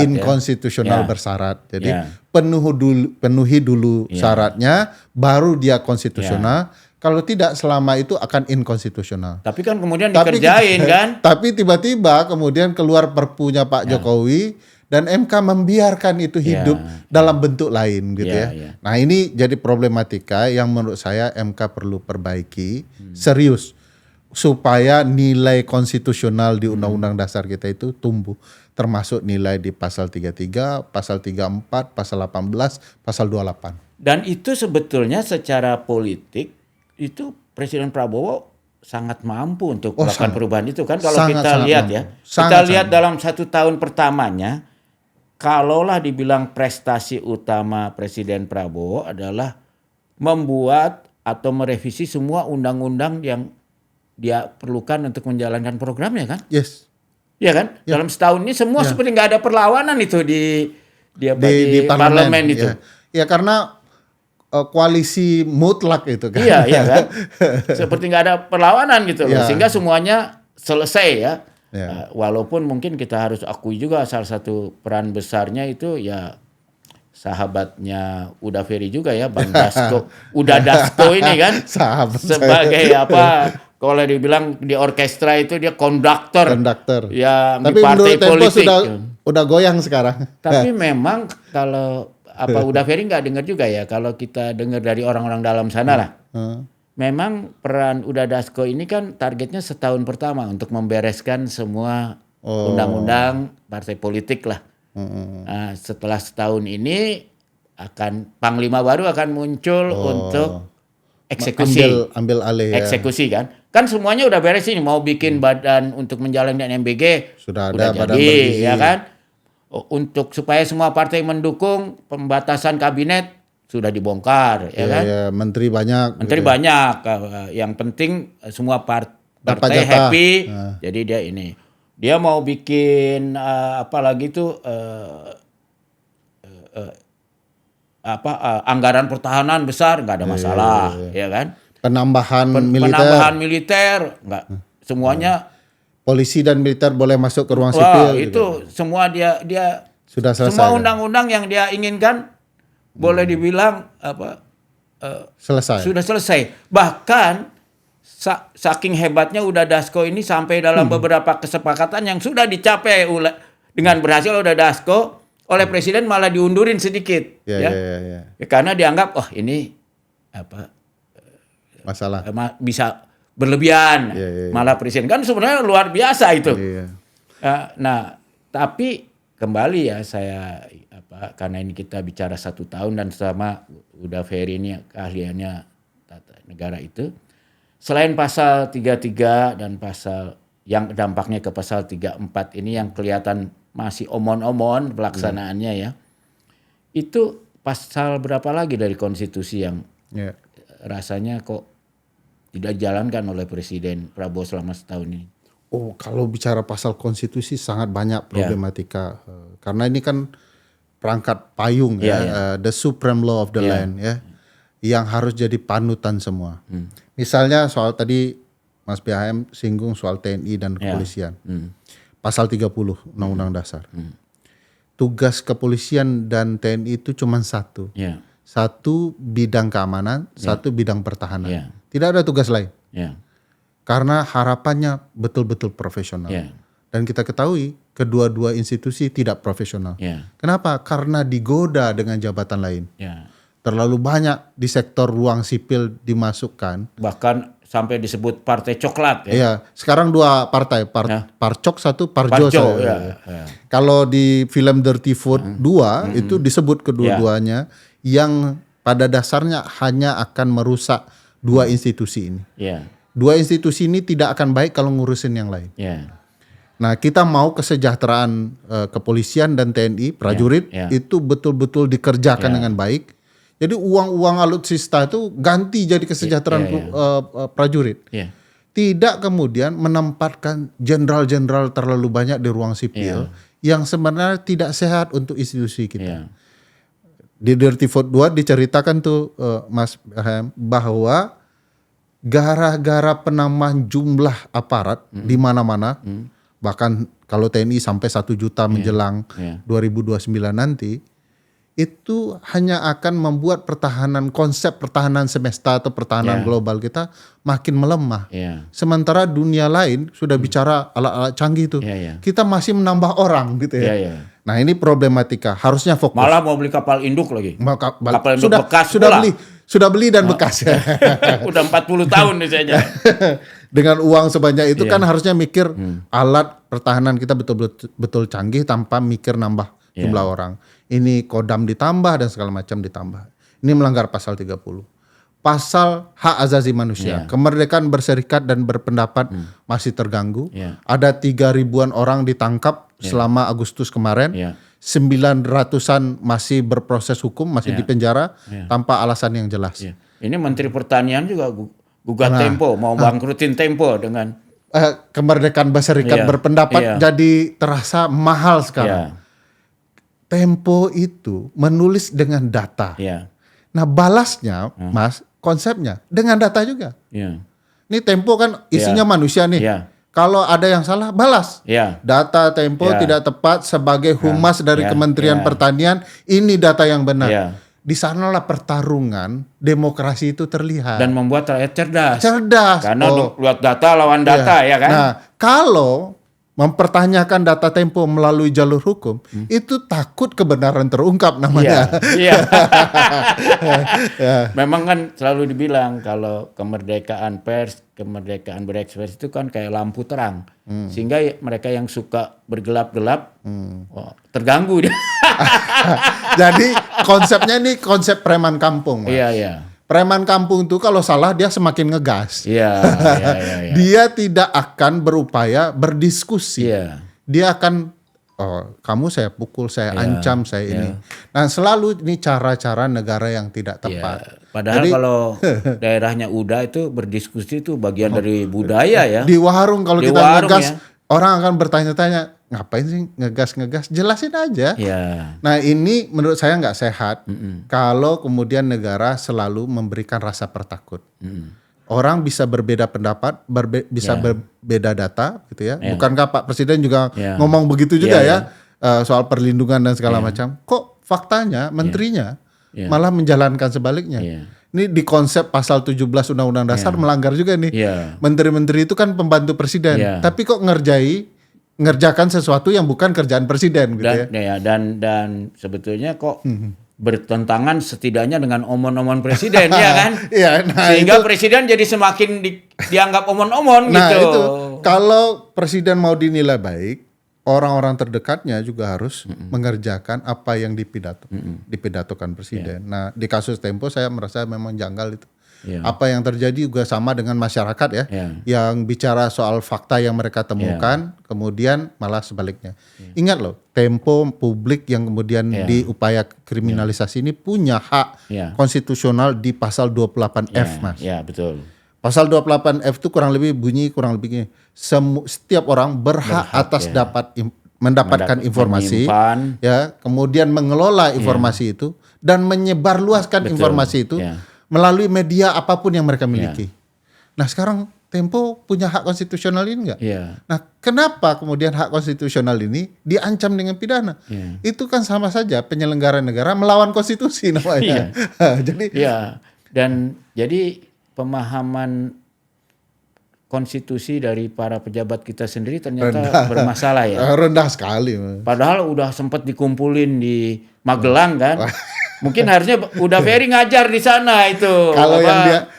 inkonstitusional bersyarat. Jadi penuhi dulu syaratnya, baru dia konstitusional. Kalau tidak, selama itu akan inkonstitusional. Tapi kan kemudian dikerjain kan? Tapi tiba-tiba kemudian keluar perpunya Pak Jokowi dan MK membiarkan itu hidup dalam bentuk lain gitu ya. Nah ini jadi problematika yang menurut saya MK perlu perbaiki serius supaya nilai konstitusional di Undang-Undang Dasar kita itu tumbuh. Termasuk nilai di pasal 33, pasal 34, pasal 18, pasal 28. Dan itu sebetulnya secara politik itu Presiden Prabowo sangat mampu untuk melakukan perubahan itu kan kalau kita lihat ya. Kita lihat dalam 1 tahun pertamanya, kalaulah dibilang prestasi utama Presiden Prabowo adalah membuat atau merevisi semua undang-undang yang dia perlukan untuk menjalankan programnya kan? Yes. Iya kan? Dalam setahun ini semua seperti nggak ada perlawanan itu di parlemen itu. Ya karena koalisi mutlak itu kan. Iya kan. Seperti nggak ada perlawanan gitu loh. Sehingga semuanya selesai ya. Walaupun mungkin kita harus akui juga salah satu peran besarnya itu ya sahabatnya Uda Ferry juga ya, Bang Dasko. Uda Dasko ini kan sebagai apa, kalau dibilang di orkestra itu dia konduktor. Ya, tapi di partai politik. Udah goyang sekarang. Tapi memang kalau Uda Ferry nggak dengar juga ya, kalau kita dengar dari orang-orang dalam sana lah. Memang peran Uda Dasko ini kan targetnya setahun pertama untuk membereskan semua undang-undang partai politik lah. Nah, setelah setahun ini Panglima baru akan muncul untuk eksekusi. Ambil alih ya. Eksekusi kan. Kan semuanya udah beres ini, mau bikin badan untuk menjalankan MBG sudah ada badan jadi, bergizi. Ya kan? Untuk supaya semua partai mendukung pembatasan kabinet sudah dibongkar ya kan? Menteri banyak. Banyak. Yang penting semua partai happy. Jadi dia mau bikin apalagi itu anggaran pertahanan besar nggak ada masalah ya kan? Penambahan militer nggak semuanya. Polisi dan militer boleh masuk ke ruang sipil. Itu gitu. Semua dia sudah selesai. Semua undang-undang yang dia inginkan boleh dibilang sudah selesai. Bahkan saking hebatnya Uda Dasko ini sampai dalam beberapa kesepakatan yang sudah dicapai dengan berhasil Uda Dasko oleh presiden malah diundurin sedikit. Karena dianggap ini masalah bisa berlebihan. Malah presiden kan sebenarnya luar biasa itu. Nah, tapi kembali ya saya karena ini kita bicara 1 tahun dan sama Uda Ferry ini keahliannya tata negara itu. Selain pasal 33 dan pasal yang dampaknya ke pasal 34 ini yang kelihatan masih omon-omon pelaksanaannya ya. Itu pasal berapa lagi dari konstitusi yang rasanya kok tidak dijalankan oleh Presiden Prabowo selama setahun ini? Kalau bicara pasal konstitusi sangat banyak problematika. Karena ini kan perangkat payung the supreme law of the land ya. Yang harus jadi panutan semua. Misalnya soal tadi Mas BHM singgung soal TNI dan kepolisian. Pasal 30 Undang-Undang Dasar. Tugas kepolisian dan TNI itu cuma satu. Satu bidang keamanan, satu bidang pertahanan. Tidak ada tugas lain. Karena harapannya betul-betul profesional. Dan kita ketahui kedua-dua institusi tidak profesional. Kenapa? Karena digoda dengan jabatan lain. Terlalu banyak di sektor ruang sipil dimasukkan. Bahkan sampai disebut partai coklat ya. Iya, sekarang 2 partai, Parcok satu, Parjo. Kalau di film Dirty Food 2 itu disebut kedua-duanya yang pada dasarnya hanya akan merusak 2 institusi ini. 2 institusi ini tidak akan baik kalau ngurusin yang lain. Nah, kita mau kesejahteraan kepolisian dan TNI, prajurit itu betul-betul dikerjakan dengan baik. Jadi uang-uang alutsista itu ganti jadi kesejahteraan prajurit. Tidak kemudian menempatkan jenderal-jenderal terlalu banyak di ruang sipil yang sebenarnya tidak sehat untuk institusi kita. Di Dirty Food 2 diceritakan tuh Mas bahwa gara-gara penambahan jumlah aparat di mana-mana, bahkan kalau TNI sampai 1 juta menjelang 2029 nanti, itu hanya akan membuat konsep pertahanan semesta atau pertahanan global kita makin melemah. Sementara dunia lain sudah bicara alat-alat canggih itu. Kita masih menambah orang gitu ya. Nah ini problematika, harusnya fokus. Malah mau beli kapal induk lagi. Kapal induk bekas sudah beli dan bekas ya. Udah 40 tahun nih saya. Dengan uang sebanyak itu kan harusnya mikir alat pertahanan kita betul-betul canggih tanpa mikir nambah jumlah orang. Ini kodam ditambah dan segala macam ditambah. Ini melanggar pasal 30. Pasal hak asasi manusia, kemerdekaan berserikat dan berpendapat masih terganggu. Ada 3.000-an orang ditangkap selama Agustus kemarin. 900-an masih berproses hukum, masih di penjara tanpa alasan yang jelas. Ini Menteri Pertanian juga gugat Tempo, mau bangkrutin Tempo dengan kemerdekaan berserikat berpendapat jadi terasa mahal sekarang. Tempo itu menulis dengan data. Nah balasnya, Mas, konsepnya dengan data juga. Ini Tempo kan isinya manusia nih. Kalau ada yang salah, balas. Data Tempo tidak tepat sebagai humas dari Kementerian Pertanian. Ini data yang benar. Di sanalah pertarungan demokrasi itu terlihat. Dan membuat rakyat cerdas. Karena lihat data lawan data ya kan. Nah kalau mempertanyakan data Tempo melalui jalur hukum, itu takut kebenaran terungkap namanya. Memang kan selalu dibilang kalau kemerdekaan pers, kemerdekaan berekspresi itu kan kayak lampu terang. Sehingga mereka yang suka bergelap-gelap terganggu dia. Jadi konsepnya ini konsep preman kampung. Preman kampung itu kalau salah dia semakin ngegas. Dia tidak akan berupaya berdiskusi. Dia akan, kamu saya pukul, saya ancam, saya ini. Nah selalu ini cara-cara negara yang tidak tepat. Padahal jadi, kalau daerahnya udah itu berdiskusi itu bagian dari budaya ya. Di warung kalau kita ngegas, orang akan bertanya-tanya, ngapain sih ngegas-ngegas? Jelasin aja. Nah ini menurut saya nggak sehat kalau kemudian negara selalu memberikan rasa pertakut. Orang bisa berbeda pendapat, bisa berbeda data, gitu ya. Bukankah Pak Presiden juga ngomong begitu juga soal perlindungan dan segala macam? Kok faktanya menterinya malah menjalankan sebaliknya? Ini di konsep pasal 17 Undang-Undang Dasar melanggar juga nih. Menteri-menteri itu kan pembantu presiden, tapi kok ngerjakan sesuatu yang bukan kerjaan presiden gitu dan sebetulnya kok bertentangan setidaknya dengan omon-omon presiden ya kan? Sehingga itu, presiden jadi semakin dianggap omon-omon gitu. Itu kalau presiden mau dinilai baik, orang-orang terdekatnya juga harus mengerjakan apa yang dipidatokan presiden. Nah, di kasus Tempo saya merasa memang janggal itu. Apa yang terjadi juga sama dengan masyarakat ya, yang bicara soal fakta yang mereka temukan, kemudian malah sebaliknya. Ingat loh, Tempo publik yang kemudian diupaya kriminalisasi ini punya hak konstitusional di pasal 28F, Mas. Betul. Pasal 28F itu kurang lebih gini, setiap orang berhak atas mendapatkan informasi, kemudian mengelola informasi itu dan menyebarluaskan informasi itu melalui media apapun yang mereka miliki. Nah sekarang Tempo punya hak konstitusional ini enggak? Nah kenapa kemudian hak konstitusional ini diancam dengan pidana? Itu kan sama saja penyelenggara negara melawan konstitusi namanya. Jadi pemahaman konstitusi dari para pejabat kita sendiri ternyata bermasalah ya. Rendah sekali. Padahal udah sempat dikumpulin di Magelang kan. Mungkin harusnya udah Ferry ngajar di sana itu.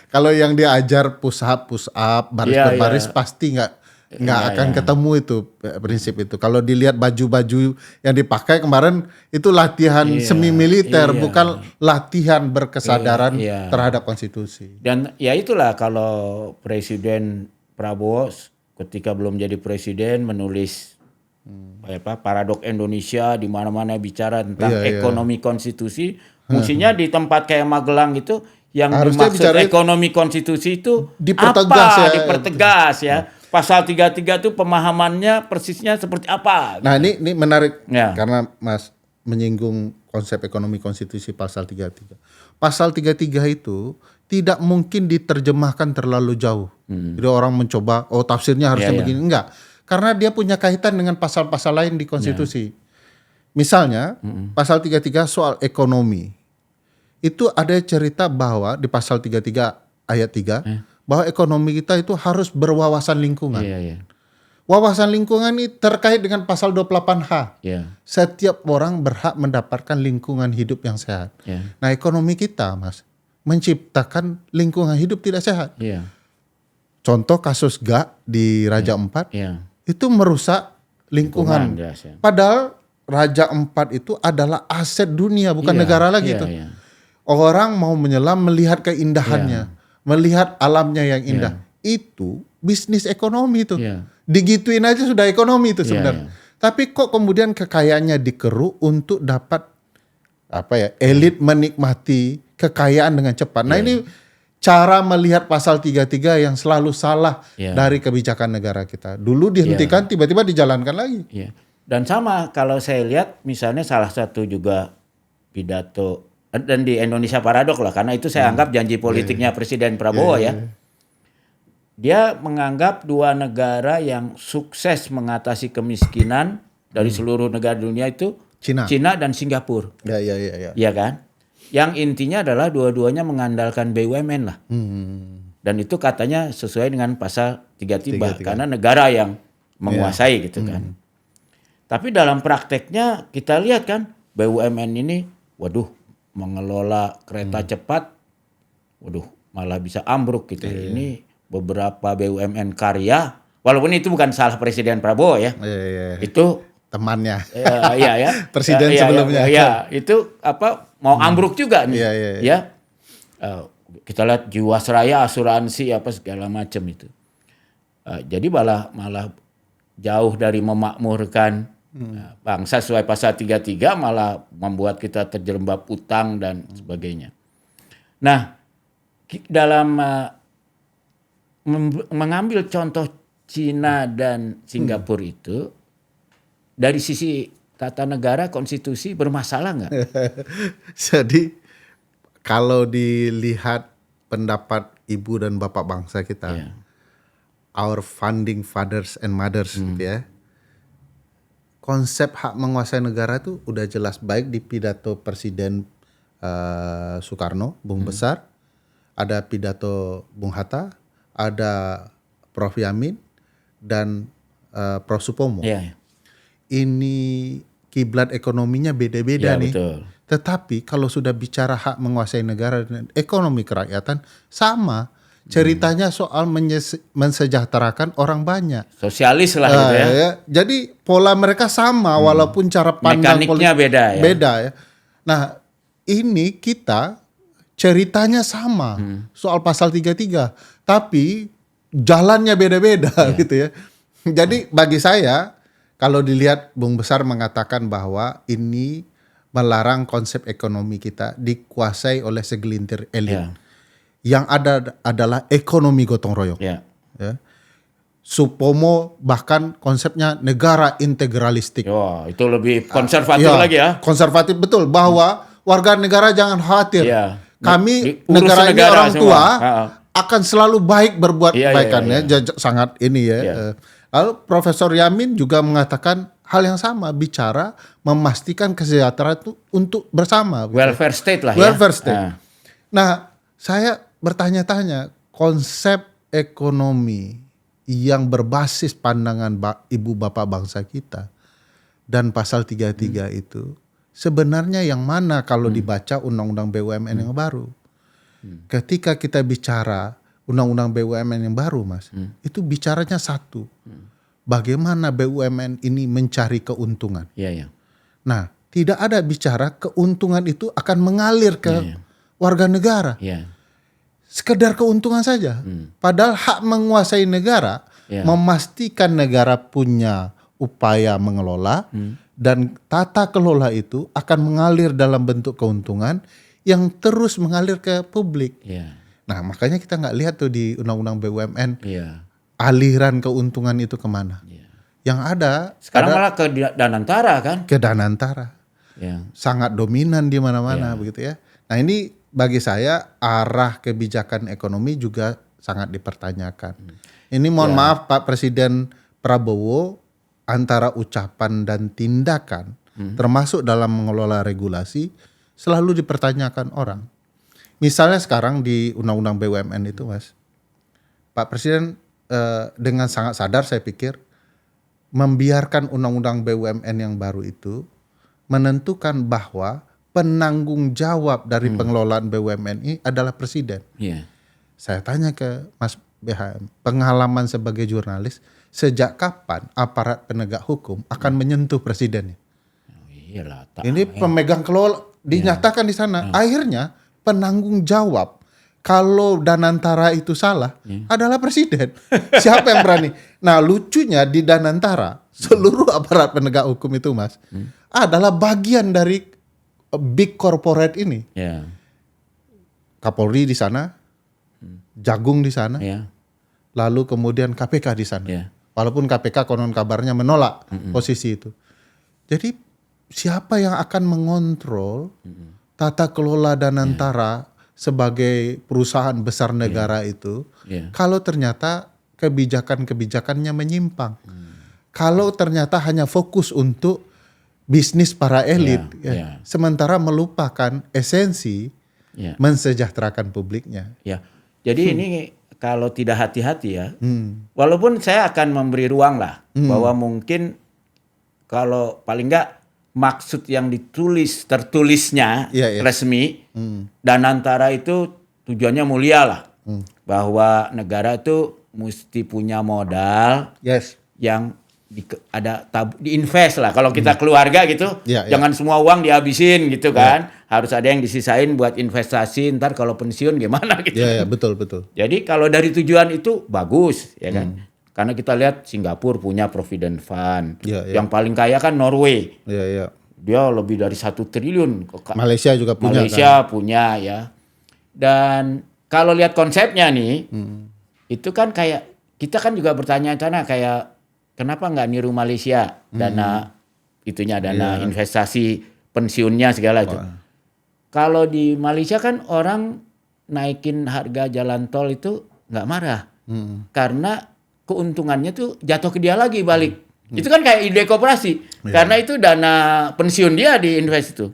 Kalau yang dia ajar push up, baris per baris pasti nggak akan ketemu itu prinsip itu. Kalau dilihat baju-baju yang dipakai kemarin itu latihan semi militer, bukan latihan berkesadaran terhadap konstitusi. Dan ya itulah kalau Presiden Prabowo ketika belum jadi presiden menulis Paradok Indonesia di mana-mana bicara tentang ekonomi konstitusi, mestinya di tempat kayak Magelang itu yang harusnya dimaksud ekonomi konstitusi itu dipertegas ya. Pasal 33 itu pemahamannya persisnya seperti apa? Nah, ini menarik karena Mas menyinggung konsep ekonomi konstitusi pasal 33. Pasal 33 itu tidak mungkin diterjemahkan terlalu jauh. Jadi orang mencoba tafsirnya harusnya begini, enggak. Karena dia punya kaitan dengan pasal-pasal lain di konstitusi. Misalnya pasal 33 soal ekonomi. Itu ada cerita bahwa di pasal 33 ayat 3 bahwa ekonomi kita itu harus berwawasan lingkungan. Iya. Wawasan lingkungan ini terkait dengan pasal 28H. Iya. Setiap orang berhak mendapatkan lingkungan hidup yang sehat. Iya. Nah, ekonomi kita, Mas, menciptakan lingkungan hidup tidak sehat. Iya. Contoh kasus GAK di Raja Ampat itu merusak lingkungan. Padahal Raja Ampat itu adalah aset dunia, bukan negara lagi itu. Orang mau menyelam melihat keindahannya, melihat alamnya yang indah. Itu bisnis ekonomi itu. Digituin aja sudah ekonomi itu sebenarnya. Tapi kok kemudian kekayaannya dikeruk untuk dapat elit menikmati kekayaan dengan cepat. Nah, ini cara melihat pasal 33 yang selalu salah dari kebijakan negara kita. Dulu dihentikan, tiba-tiba dijalankan lagi. Dan sama kalau saya lihat misalnya salah satu juga pidato, dan di Indonesia Paradok lah, karena itu saya anggap janji politiknya Presiden Prabowo ya. Dia menganggap dua negara yang sukses mengatasi kemiskinan dari seluruh negara dunia itu Cina dan Singapura. Iya kan? Yang intinya adalah dua-duanya mengandalkan BUMN lah. Dan itu katanya sesuai dengan pasal 33 karena negara yang menguasai gitu kan. Tapi dalam prakteknya kita lihat kan BUMN ini mengelola kereta cepat malah bisa ambruk gitu. Ini beberapa BUMN karya, walaupun itu bukan salah Presiden Prabowo ya. Itu temannya. Presiden sebelumnya. Itu mau ambruk juga nih. Kita lihat Jiwasraya, asuransi segala macam itu. Jadi malah jauh dari memakmurkan bangsa sesuai pasal 33 malah membuat kita terjerembab utang dan sebagainya. Nah, dalam mengambil contoh Cina dan Singapura itu dari sisi tata negara konstitusi bermasalah nggak? Jadi kalau dilihat pendapat ibu dan bapak bangsa kita, our founding fathers and mothers, konsep hak menguasai negara itu udah jelas baik di pidato Presiden Soekarno, Bung Besar, ada pidato Bung Hatta, ada Prof Yamin dan Prof Supomo. Ini kiblat ekonominya beda-beda nih. Betul. Tetapi kalau sudah bicara hak menguasai negara dan ekonomi kerakyatan sama. Ceritanya soal mensejahterakan orang banyak. Sosialis lah gitu ya. Jadi pola mereka sama walaupun cara pandang mekaniknya beda ya. Nah, ini kita ceritanya sama soal pasal 33, tapi jalannya beda-beda gitu ya. Jadi bagi saya kalau dilihat Bung Besar mengatakan bahwa ini melarang konsep ekonomi kita dikuasai oleh segelintir elit. Yang ada adalah ekonomi gotong royong. Supomo bahkan konsepnya negara integralistik. Itu lebih konservatif lagi ya. Konservatif betul, bahwa warga negara jangan khawatir. Kami negara ini orang tua akan selalu baik berbuat kebaikannya. Sangat ini ya. Lalu Profesor Yamin juga mengatakan hal yang sama, bicara memastikan kesejahteraan itu untuk bersama. Welfare state lah Welfare state. Nah, saya bertanya-tanya, konsep ekonomi yang berbasis pandangan ibu bapak bangsa kita dan pasal 33 itu sebenarnya yang mana kalau dibaca undang-undang BUMN yang baru. Ketika kita bicara undang-undang BUMN yang baru, Mas, itu bicaranya satu. Bagaimana BUMN ini mencari keuntungan. Nah, tidak ada bicara keuntungan itu akan mengalir ke warga negara. Sekedar keuntungan saja. Padahal hak menguasai negara memastikan negara punya upaya mengelola dan tata kelola itu akan mengalir dalam bentuk keuntungan yang terus mengalir ke publik. Nah, makanya kita nggak lihat tuh di undang-undang BUMN aliran keuntungan itu kemana. Yang ada sekarang malah ke Danantara kan? Ke Danantara. Sangat dominan di mana-mana begitu ya. Nah, ini bagi saya arah kebijakan ekonomi juga sangat dipertanyakan. Ini mohon maaf Pak Presiden Prabowo, antara ucapan dan tindakan termasuk dalam mengelola regulasi, selalu dipertanyakan orang. Misalnya sekarang di Undang-Undang BUMN itu, Mas, Pak Presiden dengan sangat sadar saya pikir membiarkan Undang-Undang BUMN yang baru itu menentukan bahwa penanggung jawab dari pengelolaan BUMN ini adalah Presiden. Iya. Saya tanya ke Mas BHM, pengalaman sebagai jurnalis, sejak kapan aparat penegak hukum akan menyentuh Presiden? Oh, iyalah. Ini pemegang kelola dinyatakan di sana. Akhirnya penanggung jawab kalau Danantara itu salah adalah Presiden. Siapa yang berani? Nah, lucunya di Danantara seluruh aparat penegak hukum itu, Mas, adalah bagian dari big corporate ini. Ya. Kapolri di sana, Jagung di sana, Ya. lalu kemudian KPK di sana. Ya. Walaupun KPK konon kabarnya menolak posisi itu. Jadi siapa yang akan mengontrol tata kelola Danantara sebagai perusahaan besar negara itu kalau ternyata kebijakan-kebijakannya menyimpang. Kalau ternyata hanya fokus untuk bisnis para elit, sementara melupakan esensi mensejahterakan publiknya. Ya. Jadi ini kalau tidak hati-hati ya, walaupun saya akan memberi ruang lah bahwa mungkin kalau paling enggak maksud yang tertulisnya resmi Danantara itu tujuannya mulia lah, bahwa negara itu mesti punya modal yang diinvest lah. Kalau kita keluarga gitu, jangan semua uang dihabisin gitu kan. Harus ada yang disisain buat investasi. Ntar kalau pensiun gimana gitu. Betul. Jadi kalau dari tujuan itu bagus ya kan. Karena kita lihat Singapura punya Provident Fund. Yang paling kaya kan Norway. Dia lebih dari 1 triliun. Malaysia juga punya. Punya ya. Dan kalau lihat konsepnya nih, itu kan kayak kita kan juga bertanya-tanya kayak kenapa nggak niru Malaysia dana investasi pensiunnya segala itu. Kalau di Malaysia kan orang naikin harga jalan tol itu nggak marah karena keuntungannya tuh jatuh ke dia lagi balik. Itu kan kayak ide koperasi karena itu dana pensiun dia diinvest itu.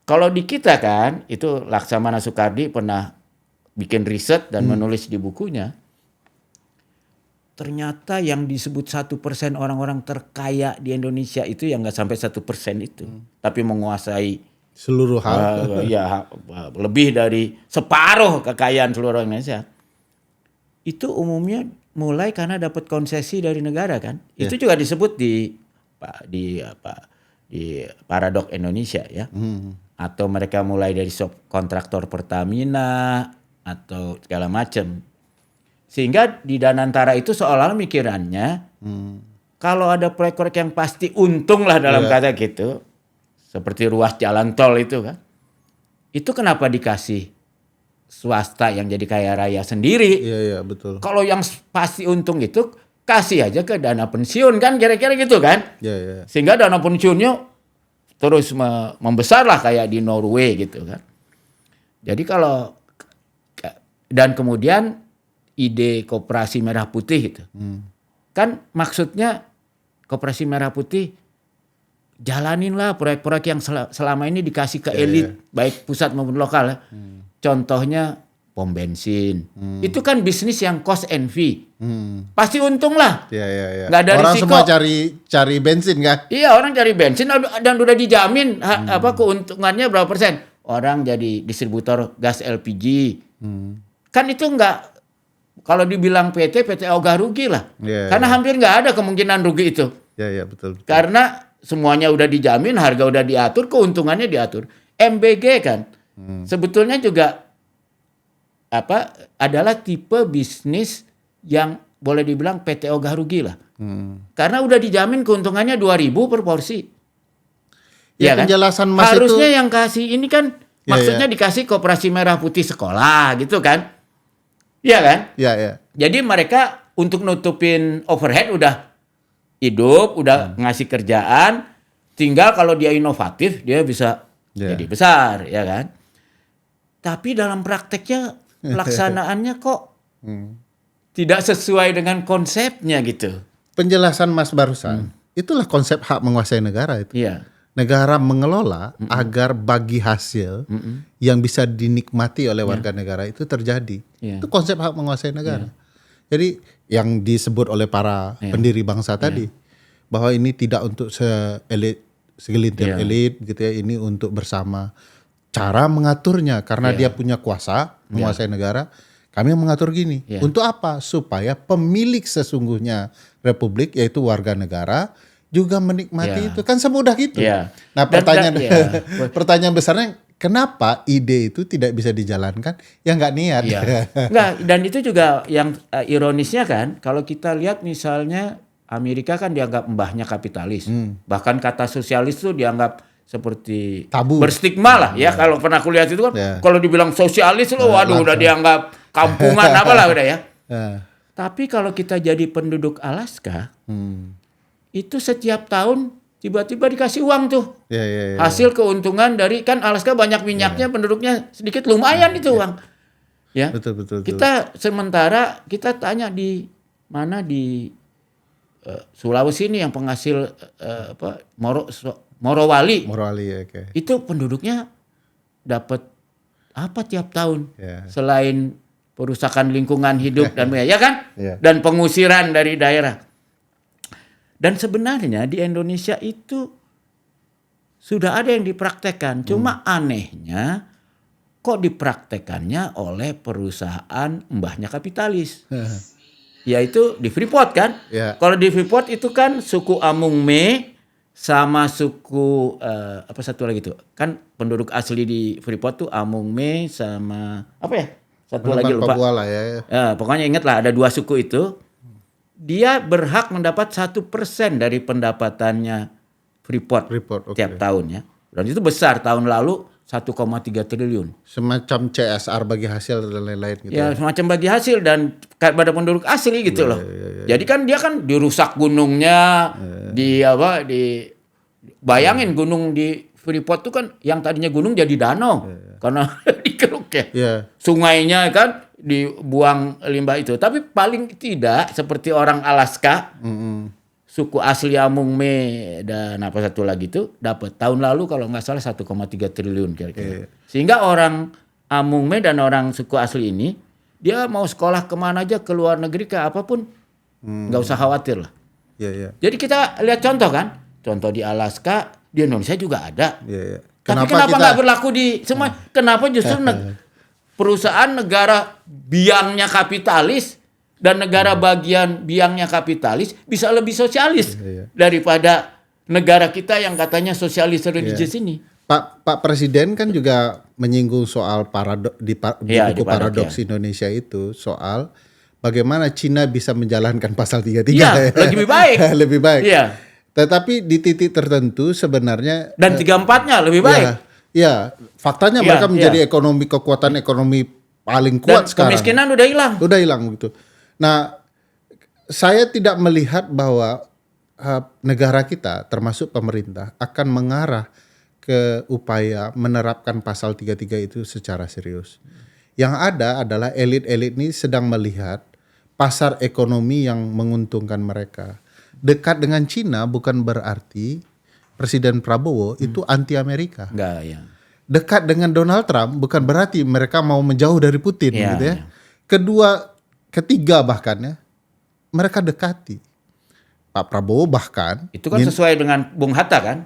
Kalau di kita kan itu Laksamana Soekardi pernah bikin riset dan menulis di bukunya. Ternyata yang disebut 1% orang-orang terkaya di Indonesia itu yang nggak sampai 1% itu, tapi menguasai seluruh hal. Lebih dari separuh kekayaan seluruh Indonesia. Itu umumnya mulai karena dapat konsesi dari negara kan. Itu juga disebut di Paradok Indonesia ya. Atau mereka mulai dari subkontraktor Pertamina atau segala macam. Sehingga di Danantara itu seolah-olah mikirannya kalau ada proyek-proyek yang pasti untung lah dalam kata gitu, seperti ruas jalan tol itu kan, itu kenapa dikasih swasta yang jadi kaya raya sendiri? Betul. Kalau yang pasti untung itu kasih aja ke dana pensiun kan, kira-kira gitu kan? Sehingga dana pensiunnya terus membesar lah kayak di Norway gitu kan. Jadi kalau dan kemudian ide Koperasi Merah Putih gitu. Kan maksudnya Koperasi Merah Putih jalaninlah proyek-proyek yang selama ini dikasih ke elit baik pusat maupun lokal. Contohnya pom bensin. Itu kan bisnis yang cost and fee. Pasti untung lah. Nggak ada orang risiko. Semua cari bensin kan? Iya, orang cari bensin dan udah dijamin keuntungannya berapa persen. Orang jadi distributor gas LPG. Kan itu nggak. Kalau dibilang PT ogah rugi lah. Karena hampir nggak ada kemungkinan rugi itu. Betul. Karena semuanya udah dijamin, harga udah diatur, keuntungannya diatur. MBG kan sebetulnya juga adalah tipe bisnis yang boleh dibilang PT ogah rugi lah. Karena udah dijamin keuntungannya 2.000 per porsi. Ya kan? Penjelasan Mas harusnya itu yang kasih ini kan maksudnya dikasih Koperasi Merah Putih sekolah gitu kan. Iya kan? Jadi mereka untuk nutupin overhead udah hidup, udah ngasih kerjaan, tinggal kalau dia inovatif dia bisa jadi besar, ya kan? Tapi dalam prakteknya pelaksanaannya kok tidak sesuai dengan konsepnya gitu. Penjelasan Mas barusan, itulah konsep hak menguasai negara itu. negara mengelola agar bagi hasil yang bisa dinikmati oleh warga negara itu terjadi. Itu konsep hak menguasai negara. Jadi yang disebut oleh para pendiri bangsa tadi bahwa ini tidak untuk segelintir elit gitu ya, ini untuk bersama. Cara mengaturnya karena dia punya kuasa menguasai negara, kami mengatur gini. Untuk apa? Supaya pemilik sesungguhnya republik yaitu warga negara juga menikmati itu, kan semudah gitu. Nah pertanyaan besarnya, kenapa ide itu tidak bisa dijalankan? Ya nggak niat. Nggak, dan itu juga yang ironisnya kan, kalau kita lihat misalnya Amerika kan dianggap mbahnya kapitalis, bahkan kata sosialis itu dianggap seperti tabu, berstigma lah ya. Kalau pernah kuliah itu kan, kalau dibilang sosialis loh, waduh udah dianggap kampungan apalah udah ya. Tapi kalau kita jadi penduduk Alaska, itu setiap tahun tiba-tiba dikasih uang tuh. Hasil keuntungan dari, kan Alaska banyak minyaknya, penduduknya sedikit, lumayan itu uang. Ya. Betul. Kita sementara kita tanya di mana di Sulawesi ini yang penghasil Morowali. Itu penduduknya dapat apa tiap tahun? Selain perusakan lingkungan hidup dan ya kan? Dan pengusiran dari daerah. Dan sebenarnya di Indonesia itu sudah ada yang dipraktekkan. Cuma anehnya kok dipraktekannya oleh perusahaan mbahnya kapitalis. Yaitu di Freeport kan. Kalau di Freeport itu kan suku Amungme sama suku apa satu lagi tuh. Kan penduduk asli di Freeport tuh Amungme sama apa ya? Satu lagi lupa. Papua lah pokoknya ingat lah ada 2 suku itu. Dia berhak mendapat 1% dari pendapatannya Freeport tiap tahun ya. Dan itu besar, tahun lalu 1,3 triliun. Semacam CSR bagi hasil dan lain-lain gitu. Ya, semacam bagi hasil dan pada penduduk asli gitu loh. Jadi kan dia kan dirusak gunungnya, bayangin gunung di Freeport tuh kan yang tadinya gunung jadi danau karena dikeruk ya. Sungainya kan dibuang limbah itu. Tapi paling tidak seperti orang Alaska, suku asli Amungme dan apa satu lagi itu dapat tahun lalu kalau nggak salah 1,3 triliun kira-kira. Sehingga orang Amungme dan orang suku asli ini dia mau sekolah kemana aja, ke luar negeri ke apapun nggak usah khawatir lah. Jadi kita lihat contoh kan, contoh di Alaska, di Indonesia juga ada. Tapi kenapa nggak berlaku di semua? Kenapa justru perusahaan negara biangnya kapitalis dan negara bagian biangnya kapitalis bisa lebih sosialis daripada negara kita yang katanya sosialis religius ini. Pak Presiden kan juga menyinggung soal di buku Paradoks Indonesia itu soal bagaimana Cina bisa menjalankan pasal 33. Lebih baik. Lebih baik. Tetapi di titik tertentu sebenarnya dan 34-nya lebih baik. Faktanya mereka menjadi kekuatan ekonomi paling kuat dan sekarang. Kemiskinan udah hilang. Udah hilang gitu. Nah, saya tidak melihat bahwa negara kita termasuk pemerintah akan mengarah ke upaya menerapkan pasal 33 itu secara serius. Yang ada adalah elit-elit ini sedang melihat pasar ekonomi yang menguntungkan mereka. Dekat dengan Cina bukan berarti Presiden Prabowo itu anti Amerika. Enggak, ya. Dekat dengan Donald Trump bukan berarti mereka mau menjauh dari Putin gitu ya. Ketiga bahkan ya, mereka dekati. Pak Prabowo bahkan itu kan sesuai dengan Bung Hatta kan,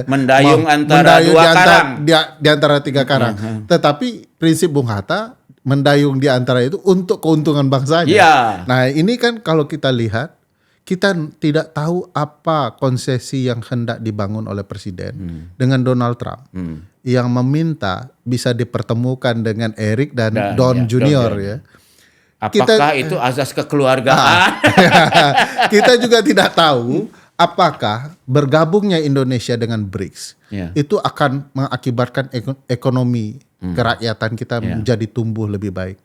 mendayung antara dua karang, di antara 3 karang. Tetapi prinsip Bung Hatta mendayung di antara itu untuk keuntungan bangsanya. Nah ini kan kalau kita lihat, kita tidak tahu apa konsesi yang hendak dibangun oleh Presiden dengan Donald Trump yang meminta bisa dipertemukan dengan Eric dan Don Junior ya. Apakah itu azas kekeluargaan? Kita juga tidak tahu apakah bergabungnya Indonesia dengan BRICS itu akan mengakibatkan ekonomi kerakyatan kita menjadi tumbuh lebih baik.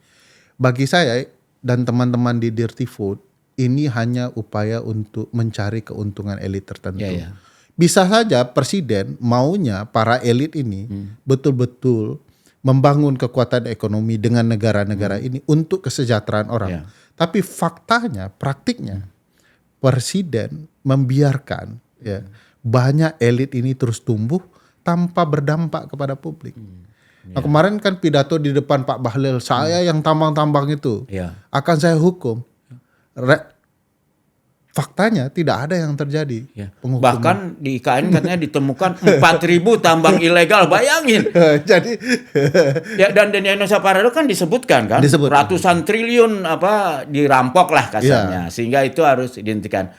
Bagi saya dan teman-teman di Dirty Food, ini hanya upaya untuk mencari keuntungan elit tertentu. Bisa saja Presiden maunya para elit ini betul-betul membangun kekuatan ekonomi dengan negara-negara ini untuk kesejahteraan orang. Tapi faktanya, praktiknya, Presiden membiarkan banyak elit ini terus tumbuh tanpa berdampak kepada publik. Nah, kemarin kan pidato di depan Pak Bahlil, saya yang tambang-tambang itu akan saya hukum. Faktanya tidak ada yang terjadi. Penghukuman. Bahkan di IKN katanya ditemukan 4.000 tambang ilegal, bayangin. Jadi ya, dan di Indonesia Parado kan disebutkan kan ratusan triliun dirampok lah kasarnya, sehingga itu harus dihentikan.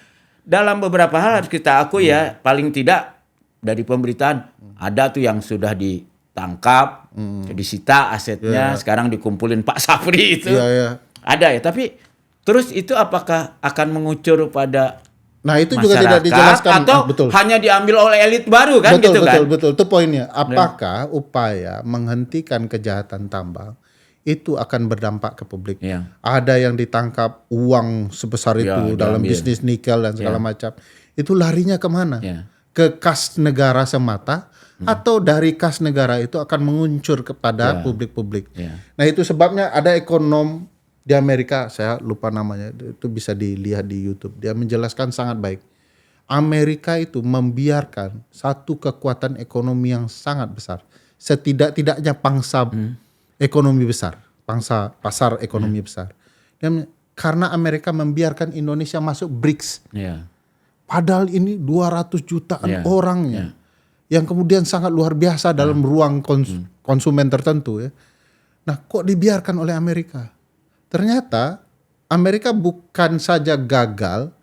Dalam beberapa hal harus kita akui ya, paling tidak dari pemberitaan ada tuh yang sudah ditangkap, disita asetnya, sekarang dikumpulin Pak Safri itu. Ada ya, tapi terus itu apakah akan mengucur pada itu juga tidak dijelaskan atau hanya diambil oleh elit baru kan gitu kan? Betul, itu poinnya. Apakah upaya menghentikan kejahatan tambang itu akan berdampak ke publik? Ada yang ditangkap uang sebesar itu dalam bisnis nikel dan segala macam. Itu larinya kemana? Ke kas negara semata atau dari kas negara itu akan menguncur kepada publik-publik? Nah, itu sebabnya ada ekonom di Amerika, saya lupa namanya, itu bisa dilihat di YouTube. Dia menjelaskan sangat baik. Amerika itu membiarkan satu kekuatan ekonomi yang sangat besar, setidak-tidaknya pangsa ekonomi besar, pangsa pasar ekonomi besar. Dan karena Amerika membiarkan Indonesia masuk BRICS. Padahal ini 200 jutaan orangnya. Yang kemudian sangat luar biasa dalam ruang konsumen tertentu ya. Nah, kok dibiarkan oleh Amerika? Ternyata Amerika bukan saja gagal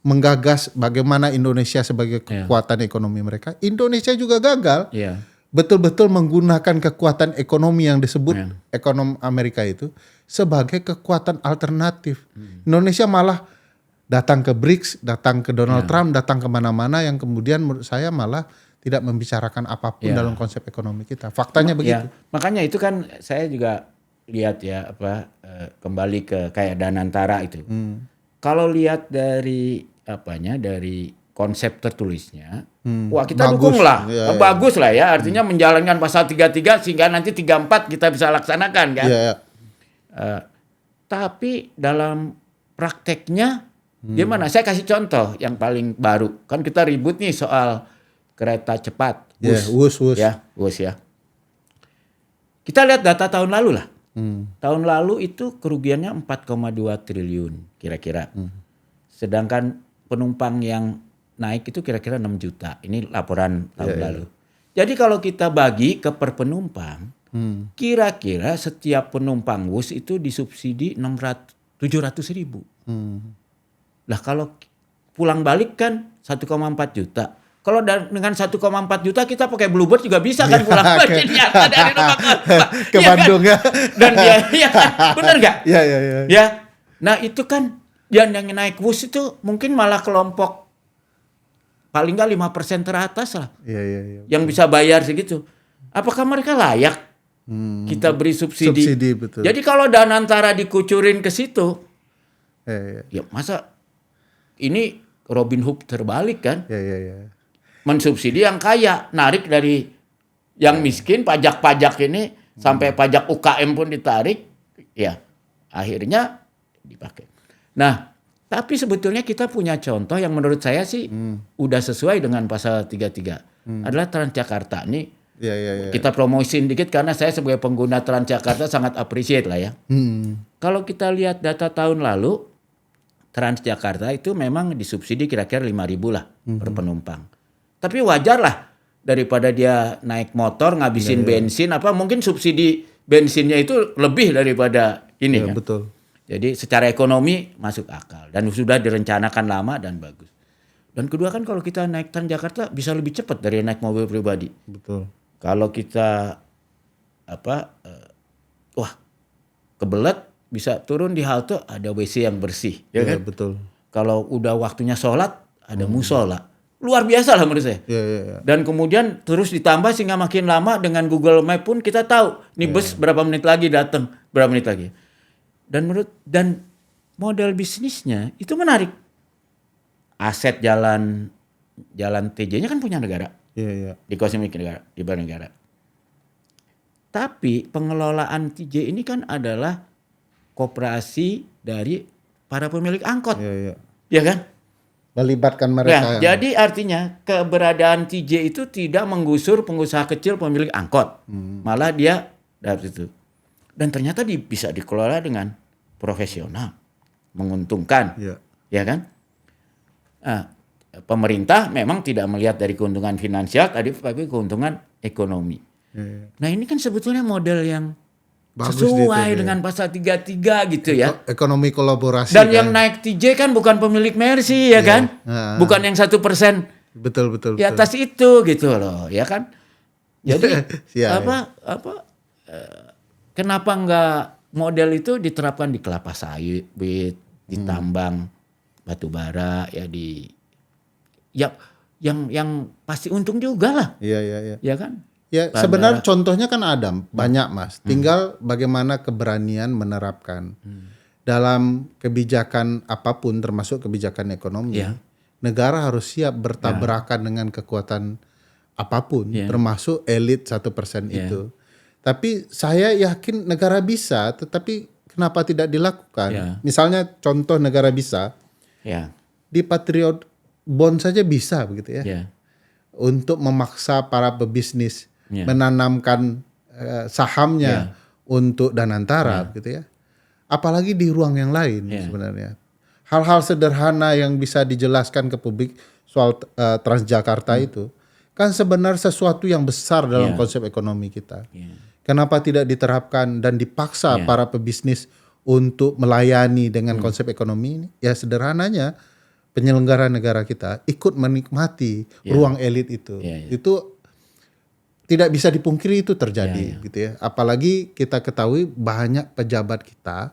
menggagas bagaimana Indonesia sebagai kekuatan ekonomi mereka, Indonesia juga gagal betul-betul menggunakan kekuatan ekonomi yang disebut ekonomi Amerika itu sebagai kekuatan alternatif. Indonesia malah datang ke BRICS, datang ke Donald Trump, datang kemana-mana yang kemudian menurut saya malah tidak membicarakan apapun dalam konsep ekonomi kita. Faktanya begitu. Makanya itu kan saya juga lihat ya kembali ke kayak Danantara itu. Kalau lihat dari dari konsep tertulisnya, wah kita dukung lah, bagus lah ya. Artinya menjalankan pasal 33 sehingga nanti 34 kita bisa laksanakan kan. Tapi dalam prakteknya gimana? Saya kasih contoh yang paling baru. Kan kita ribut nih soal kereta cepat, WUS ya. Kita lihat data tahun lalu lah. Tahun lalu itu kerugiannya 4,2 triliun kira-kira. Sedangkan penumpang yang naik itu kira-kira 6 juta. Ini laporan tahun lalu. Jadi kalau kita bagi ke per penumpang, kira-kira setiap penumpang WUS itu disubsidi 700 ribu. Lah kalau pulang balik kan 1,4 juta. Kalau dengan 1,4 juta kita pakai Bluebird juga bisa kan pulang balik dari rumah ke Bandung kan? Dan dia kan benar nggak? Ya. Nah itu kan yang naik WUS itu mungkin malah kelompok paling nggak 5% teratas lah. Yang bisa bayar segitu. Apakah mereka layak kita beri subsidi? Betul. Jadi kalau Danantara dikucurin ke situ, ya masa ini Robin Hood terbalik kan? Mensubsidi yang kaya, narik dari yang miskin, pajak-pajak ini sampai pajak UKM pun ditarik, ya akhirnya dipakai. Nah, tapi sebetulnya kita punya contoh yang menurut saya sih udah sesuai dengan pasal 33. Adalah Transjakarta. Ini kita promosiin dikit karena saya sebagai pengguna Transjakarta sangat appreciate lah ya. Kalau kita lihat data tahun lalu, Transjakarta itu memang disubsidi kira-kira 5.000 lah per penumpang. Tapi wajar lah daripada dia naik motor ngabisin bensin mungkin subsidi bensinnya itu lebih daripada ini kan. Betul. Jadi secara ekonomi masuk akal dan sudah direncanakan lama dan bagus. Dan kedua kan kalau kita naik Transjakarta bisa lebih cepat dari naik mobil pribadi. Betul. Kalau kita kebelet bisa turun di halte ada WC yang bersih, ya kan? Betul. Kalau udah waktunya sholat ada musola. Luar biasa lah menurut saya. Dan kemudian terus ditambah sehingga makin lama dengan Google Map pun kita tahu nih bus berapa menit lagi datang, berapa menit lagi. Dan model bisnisnya itu menarik. Aset jalan TJ-nya kan punya negara. Dikuasai milik negara, di bawah negara. Tapi pengelolaan TJ ini kan adalah koperasi dari para pemilik angkot. Ya kan? Melibatkan Ya, mereka. jadi artinya keberadaan TJ itu tidak menggusur pengusaha kecil pemilik angkot. Malah dia dari situ. Dan ternyata bisa dikelola dengan profesional, menguntungkan, Ya. ya kan? Nah, pemerintah memang tidak melihat dari keuntungan finansial tadi, tapi keuntungan ekonomi. Ya. Nah ini kan sebetulnya model yang Bagus sesuai gitu, dengan pasal 33 gitu ya. Ekonomi kolaborasi. Dan kan? yang naik TJ kan bukan pemilik Mercy ya kan, bukan yang 1% Betul. di atas itu gitu loh, ya kan. Jadi Ya, kenapa enggak model itu diterapkan di kelapa sawit, di tambang batu bara ya, di yang pasti untung juga lah, Iya. ya kan. Ya, sebenarnya contohnya kan ada banyak, Mas. Tinggal bagaimana keberanian menerapkan dalam kebijakan apapun, termasuk kebijakan ekonomi. Ya. Negara harus siap bertabrakan dengan kekuatan apapun, termasuk elit 1% itu. Tapi saya yakin negara bisa, tetapi kenapa tidak dilakukan? Misalnya contoh negara bisa, di Patriot Bond saja bisa begitu ya. Untuk memaksa para pebisnis menanamkan sahamnya untuk Danantara gitu ya. Apalagi di ruang yang lain sebenarnya. Hal-hal sederhana yang bisa dijelaskan ke publik soal Transjakarta itu kan sebenarnya sesuatu yang besar dalam konsep ekonomi kita. Kenapa tidak diterapkan dan dipaksa para pebisnis untuk melayani dengan konsep ekonomi ini? Ya sederhananya penyelenggara negara kita ikut menikmati ruang elit itu. Itu tidak bisa dipungkiri itu terjadi gitu ya. Apalagi kita ketahui banyak pejabat kita,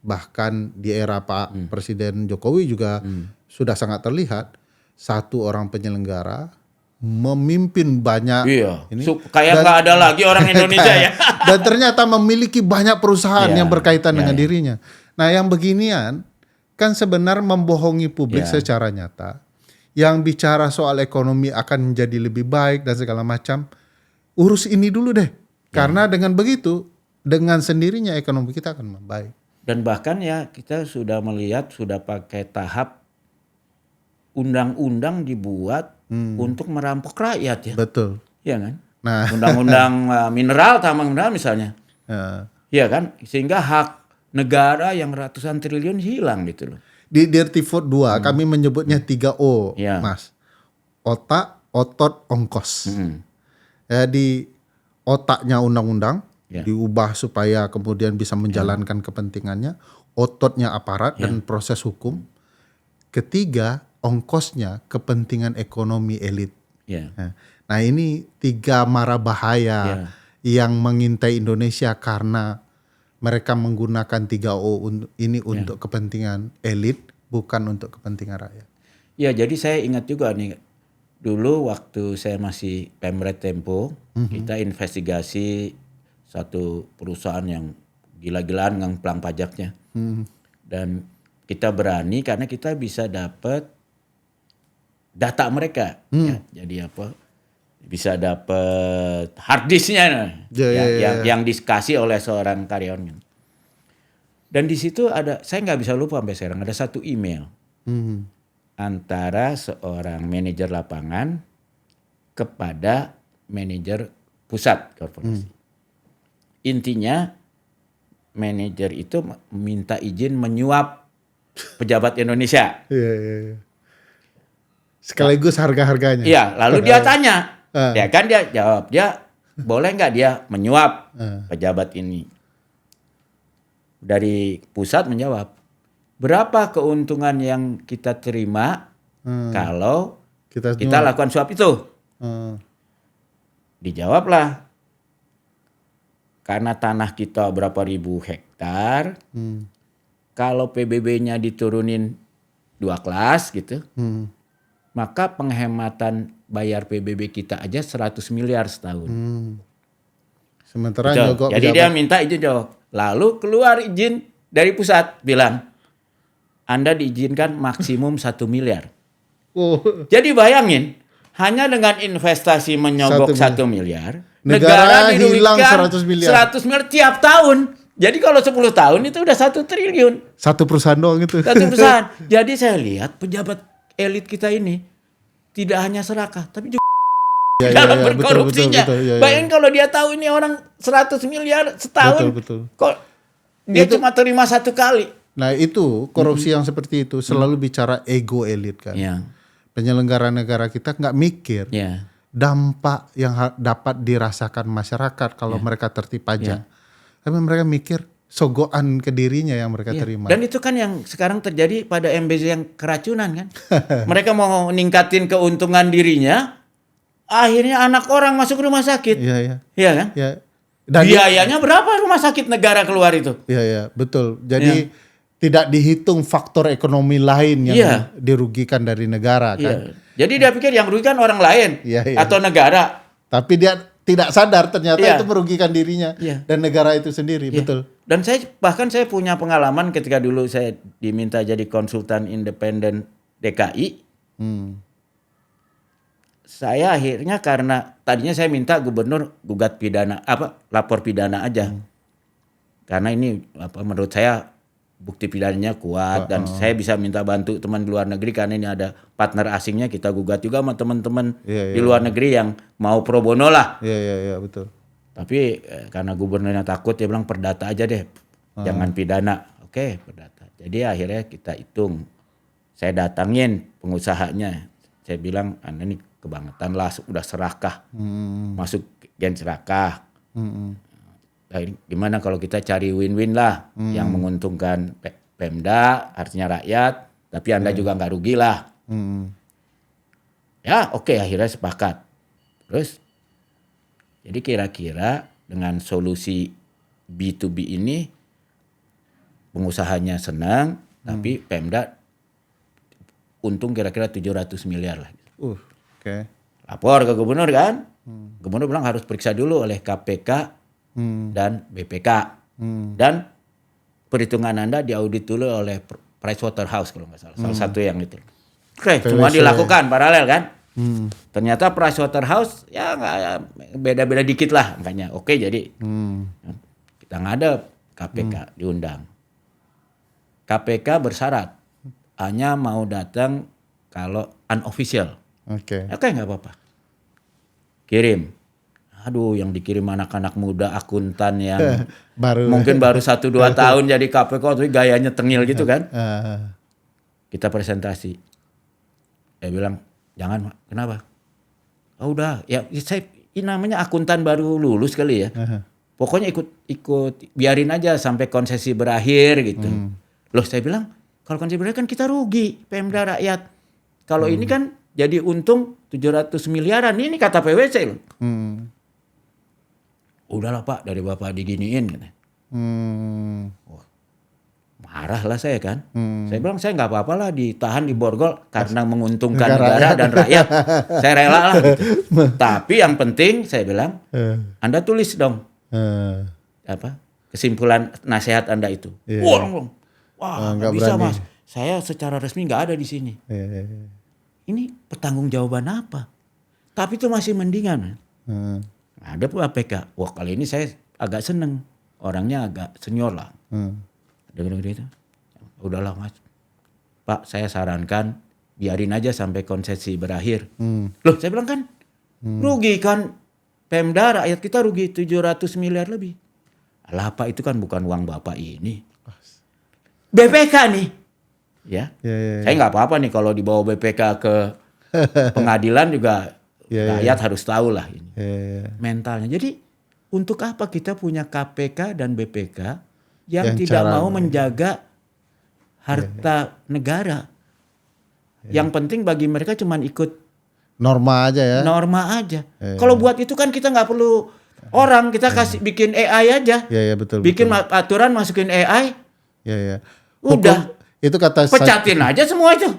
bahkan di era Pak Presiden Jokowi juga sudah sangat terlihat, satu orang penyelenggara memimpin banyak ini. Kayak nggak ada lagi orang Indonesia ya. Dan ternyata memiliki banyak perusahaan yang berkaitan dengan dirinya. Nah yang beginian kan sebenarnya membohongi publik secara nyata. Yang bicara soal ekonomi akan menjadi lebih baik dan segala macam. Urus ini dulu deh. Karena dengan begitu, dengan sendirinya ekonomi kita akan membaik. Dan bahkan ya kita sudah melihat, sudah pakai tahap undang-undang dibuat untuk merampok rakyat ya. Betul. Iya kan? Nah, undang-undang mineral, tambang mineral misalnya. Iya kan? Sehingga hak negara yang ratusan triliun hilang gitu loh. Di Dirtivot 2 kami menyebutnya 3O, Mas. Otak, otot, ongkos. Di otaknya undang-undang diubah supaya kemudian bisa menjalankan kepentingannya, ototnya aparat dan proses hukum. Ketiga, ongkosnya kepentingan ekonomi elit. Nah ini 3 mara bahaya yang mengintai Indonesia karena mereka menggunakan 3O ini untuk kepentingan elit, bukan untuk kepentingan rakyat. Ya jadi saya ingat juga nih, dulu waktu saya masih Pemret Tempo, kita investigasi satu perusahaan yang gila-gilaan ngemplang pajaknya. Dan kita berani karena kita bisa dapat data mereka. Jadi bisa dapat hard disknya yang dikasih oleh seorang karyawan. Dan di situ ada, saya nggak bisa lupa sampai sekarang, ada satu email antara seorang manajer lapangan kepada manajer pusat korporasi. Intinya manajer itu minta izin menyuap pejabat Indonesia. Sekaligus harga-harganya. Iya, lalu dia tanya, ya kan dia jawab, dia boleh nggak dia menyuap pejabat ini? Dari pusat menjawab, berapa keuntungan yang kita terima kalau kita lakukan suap itu? Dijawablah, karena tanah kita berapa ribu hektar, kalau PBB-nya diturunin 2 kelas gitu, maka penghematan bayar PBB kita aja 100 miliar setahun. Sementara jadi dia minta izin jawab. Lalu keluar izin dari pusat bilang, Anda diizinkan maksimum 1 miliar. Jadi bayangin, hanya dengan investasi menyogok 1 miliar, negara hilang 100 miliar. 100 miliar tiap tahun. Jadi kalau 10 tahun itu udah 1 triliun. Satu perusahaan doang itu. Satu perusahaan. Jadi saya lihat pejabat elit kita ini tidak hanya serakah, tapi juga Ya, dalam betul, berkorupsinya. betul, ya, ya. Bayangin kalau dia tahu ini orang 100 miliar setahun, Betul. kok dia cuma terima 1 kali. Nah itu korupsi yang seperti itu selalu bicara ego elit kan. Ya. Penyelenggara negara kita nggak mikir Ya. dampak yang dapat dirasakan masyarakat kalau mereka tertib pajak. Tapi mereka mikir sogokan ke dirinya yang mereka terima. Dan itu kan yang sekarang terjadi pada MBZ yang keracunan kan. Mereka mau ningkatin keuntungan dirinya, akhirnya anak orang masuk rumah sakit. Iya. Iya kan? Ya. Dan biayanya berapa rumah sakit negara keluar itu? Iya, betul. Jadi tidak dihitung faktor ekonomi lain yang dirugikan dari negara kan. Jadi dia pikir yang merugikan orang lain atau negara. Tapi dia tidak sadar ternyata itu merugikan dirinya dan negara itu sendiri, betul. Dan saya punya pengalaman ketika dulu saya diminta jadi konsultan independen DKI. Saya akhirnya karena tadinya saya minta gubernur gugat pidana lapor pidana aja. Karena ini menurut saya bukti pidananya kuat dan saya bisa minta bantu teman di luar negeri karena ini ada partner asingnya, kita gugat juga sama teman-teman di luar negeri yang mau pro bono lah. Iya, betul. Tapi karena gubernurnya takut dia bilang perdata aja deh. Jangan pidana. Oke, perdata. Jadi akhirnya kita hitung. Saya datangin pengusahanya. Saya bilang, Anda ini kebangetan lah, udah serakah. Masuk gen serakah. Nah, gimana kalau kita cari win-win lah. Yang menguntungkan Pemda, artinya rakyat. Tapi Anda juga nggak rugi lah. Ya oke, akhirnya sepakat. Terus, jadi kira-kira dengan solusi B2B ini, pengusahanya senang, tapi Pemda untung kira-kira 700 miliar lah. Oke. Lapor ke gubernur kan. Gubernur bilang harus periksa dulu oleh KPK dan BPK. Dan perhitungan Anda diaudit dulu oleh Pricewaterhouse kalau nggak salah. Salah satu yang itu. Oke, semua dilakukan paralel kan. Ternyata Pricewaterhouse ya beda-beda dikit lah angkanya. Oke, jadi kita ngadep KPK diundang. KPK bersyarat hanya mau datang kalau unofficial. Oke, nggak apa-apa. Kirim. Aduh, yang dikirim anak-anak muda akuntan yang mungkin baru 1-2 tahun jadi KPK, tapi gayanya tengil gitu kan. Kita presentasi. Dia bilang, jangan, kenapa? Oh udah, ya saya ini namanya akuntan baru lulus kali ya. Pokoknya ikut biarin aja sampai konsesi berakhir gitu. Loh saya bilang, kalau konsesi berakhir kan kita rugi, Pemda rakyat. Kalau ini kan jadi untung 700 miliaran, ini kata PwC loh. Udahlah Pak, dari Bapak diginiin. Marah lah saya kan. Saya bilang saya nggak apa-apa lah ditahan di borgol karena menguntungkan negara dan rakyat. Saya rela lah. Gitu. Tapi yang penting saya bilang, Anda tulis dong kesimpulan nasihat Anda itu. Wah, nggak bisa berani. Mas. Saya secara resmi nggak ada di sini. Ini pertanggungjawaban apa? Tapi itu masih mendingan. Ada pun APK. Wah kali ini saya agak seneng. Orangnya agak senior lah. Dengar itu. Udahlah Mas. Pak saya sarankan biarin aja sampai konsesi berakhir. Loh saya bilang kan rugi kan. Pemda rakyat kita rugi 700 miliar lebih. Alah Pak itu kan bukan uang Bapak ini. BPK nih. Ya. Saya nggak apa-apa nih kalau dibawa BPK ke pengadilan juga rakyat harus tahu lah ini. Mentalnya. Jadi untuk apa kita punya KPK dan BPK yang tidak mau menjaga harta negara. Yang penting bagi mereka cuma ikut norma aja ya. Norma aja. Kalau buat itu kan kita nggak perlu orang, kita kasih bikin AI aja. Betul. Bikin aturan masukin AI. Udah. Itu kata pecatin aja semua itu.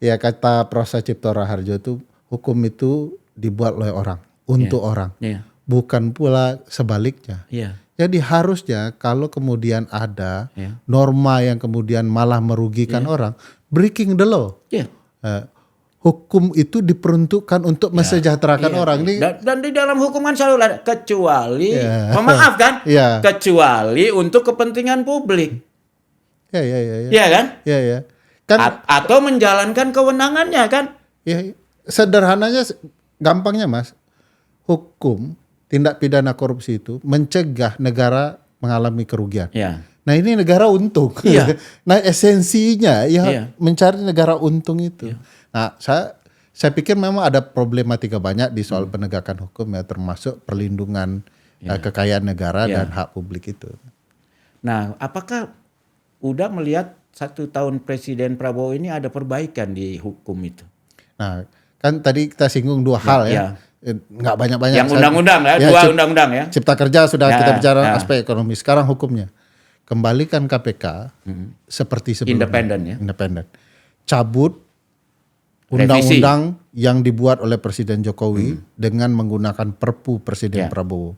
Ya kata Prof. Cipto Raharjo itu hukum itu dibuat oleh orang untuk orang. Bukan pula sebaliknya. Jadi harusnya kalau kemudian ada norma yang kemudian malah merugikan orang, breaking the law. Hukum itu diperuntukkan untuk mesejahterakan orang. Dan di dalam hukum kan selalu ada kecuali, maaf kan, kecuali untuk kepentingan publik. Iya kan? kan atau menjalankan kewenangannya kan? ya sederhananya, gampangnya Mas, hukum tindak pidana korupsi itu mencegah negara mengalami kerugian. Ya. Nah ini negara untung. Iya. Nah esensinya ya Iya. mencari negara untung itu. Nah saya pikir memang ada problematika banyak di soal penegakan hukum ya, termasuk perlindungan kekayaan negara dan hak publik itu. Nah, apakah udah melihat 1 tahun Presiden Prabowo ini ada perbaikan di hukum itu? Nah kan tadi kita singgung 2 hal ya. Nggak banyak-banyak. Yang undang-undang ya, 2 undang-undang ya. Cipta Kerja sudah kita bicara aspek ekonomi. Sekarang hukumnya. Kembalikan KPK seperti sebelumnya. Independen ya. Independen. Cabut undang-undang yang dibuat oleh Presiden Jokowi dengan menggunakan Perpu Presiden Prabowo.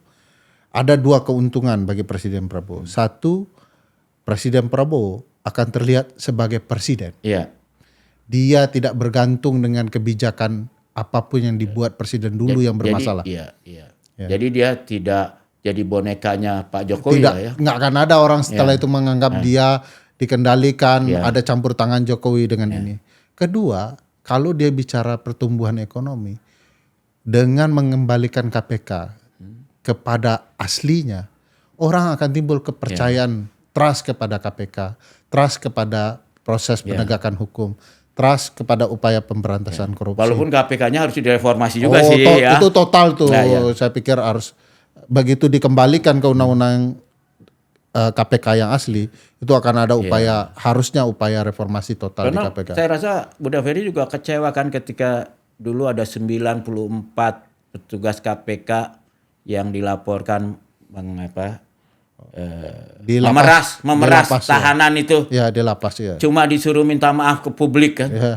Ada 2 keuntungan bagi Presiden Prabowo. 1, Presiden Prabowo akan terlihat sebagai presiden. Iya. Dia tidak bergantung dengan kebijakan apapun yang dibuat presiden dulu yang bermasalah. Jadi dia tidak jadi bonekanya Pak Jokowi Tidak, ya. nggak akan ada orang setelah itu menganggap dia dikendalikan, ada campur tangan Jokowi dengan ini. Kedua, kalau dia bicara pertumbuhan ekonomi, dengan mengembalikan KPK kepada aslinya, orang akan timbul kepercayaan, trust kepada KPK, trust kepada proses penegakan hukum, trust kepada upaya pemberantasan korupsi. Walaupun KPK-nya harus direformasi juga sih ya. Itu total tuh, saya pikir harus begitu dikembalikan ke undang-undang KPK yang asli, itu akan ada upaya, harusnya upaya reformasi total Karena di KPK. saya rasa Bunda Ferry juga kecewa kan ketika dulu ada 94 petugas KPK yang dilaporkan memeras tahanan itu. Ya, di lapas ya. Cuma disuruh minta maaf ke publik kan. Ya.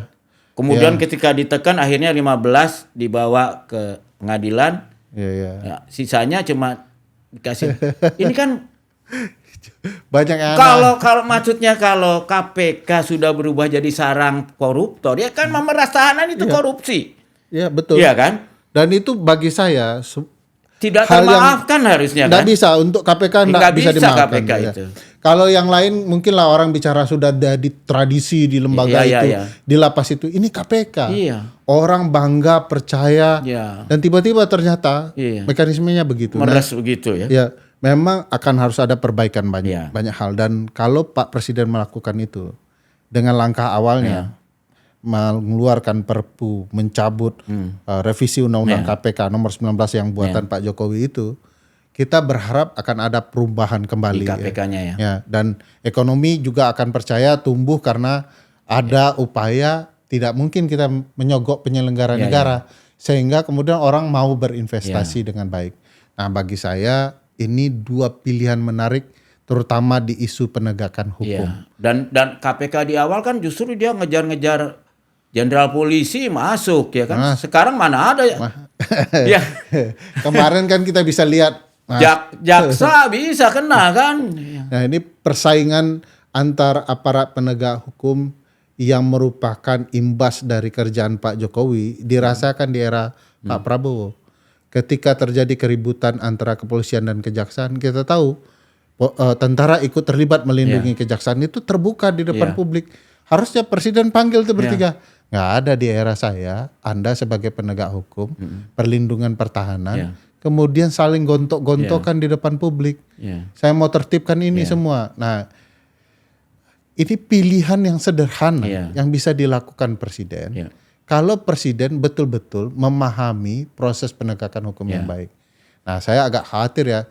Kemudian ketika ditekan akhirnya 15 dibawa ke pengadilan. Ya, sisanya cuma dikasih. Ini kan banyak yang kalau maksudnya kalau KPK sudah berubah jadi sarang koruptor, ya kan memeras tahanan itu korupsi. Ya, betul. Iya kan? Dan itu bagi saya tidak termaafkan harusnya kan? Nggak bisa, untuk KPK nggak bisa dimaafkan. KPK itu. Kalau yang lain mungkin lah orang bicara sudah ada di tradisi di lembaga di lapas itu. Ini KPK. Iya. Orang bangga, percaya, dan tiba-tiba ternyata mekanismenya begitu. Meres begitu ya. Ya, memang akan harus ada perbaikan banyak hal. Dan kalau Pak Presiden melakukan itu dengan langkah awalnya, mengeluarkan Perpu, mencabut revisi Undang-Undang KPK nomor 19 yang buatan Pak Jokowi itu, kita berharap akan ada perubahan kembali di KPK-nya ya. Dan ekonomi juga akan percaya tumbuh karena ada upaya, tidak mungkin kita menyogok penyelenggara negara sehingga kemudian orang mau berinvestasi dengan baik. Nah, bagi saya ini 2 pilihan menarik terutama di isu penegakan hukum. Dan KPK di awal kan justru dia ngejar-ngejar jenderal polisi masuk ya kan. Sekarang mana ada ya? Ya. Kemarin kan kita bisa lihat jaksa bisa kena kan. Nah, ini persaingan antar aparat penegak hukum yang merupakan imbas dari kerjaan Pak Jokowi dirasakan di era Pak Prabowo. Ketika terjadi keributan antara kepolisian dan kejaksaan, kita tahu tentara ikut terlibat melindungi kejaksaan, itu terbuka di depan publik. Harusnya presiden panggil itu bertiga. Nggak ada di era saya. Anda sebagai penegak hukum, perlindungan pertahanan, kemudian saling gontok-gontokan di depan publik. Saya mau tertibkan ini semua. Nah, ini pilihan yang sederhana yang bisa dilakukan presiden. Kalau presiden betul-betul memahami proses penegakan hukum yang baik. Nah, saya agak khawatir ya,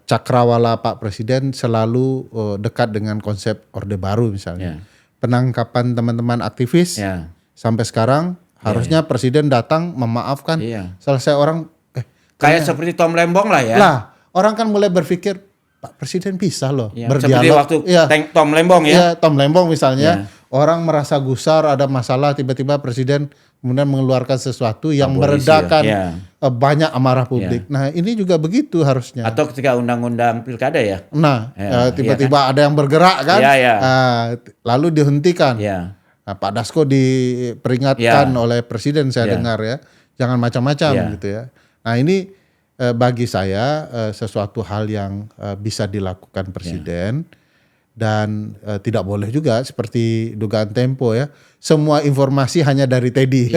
cakrawala Pak Presiden selalu dekat dengan konsep Orde Baru misalnya. Penangkapan teman-teman aktivis sampai sekarang harusnya presiden datang memaafkan, selesai orang kayak seperti Tom Lembong lah ya. Lah, orang kan mulai berpikir Pak Presiden bisa loh berdialog. Seperti waktu Tom Lembong ya. Iya, Tom Lembong misalnya, orang merasa gusar ada masalah, tiba-tiba presiden kemudian mengeluarkan sesuatu yang meredakan banyak amarah publik. Nah, ini juga begitu harusnya. Atau ketika undang-undang pilkada ya. Nah, tiba-tiba ada yang bergerak kan, lalu dihentikan. Nah, Pak Dasko diperingatkan oleh presiden, saya dengar ya, jangan macam-macam gitu ya. Nah, ini bagi saya sesuatu hal yang bisa dilakukan presiden Dan tidak boleh juga seperti dugaan Tempo ya. Semua informasi hanya dari Teddy.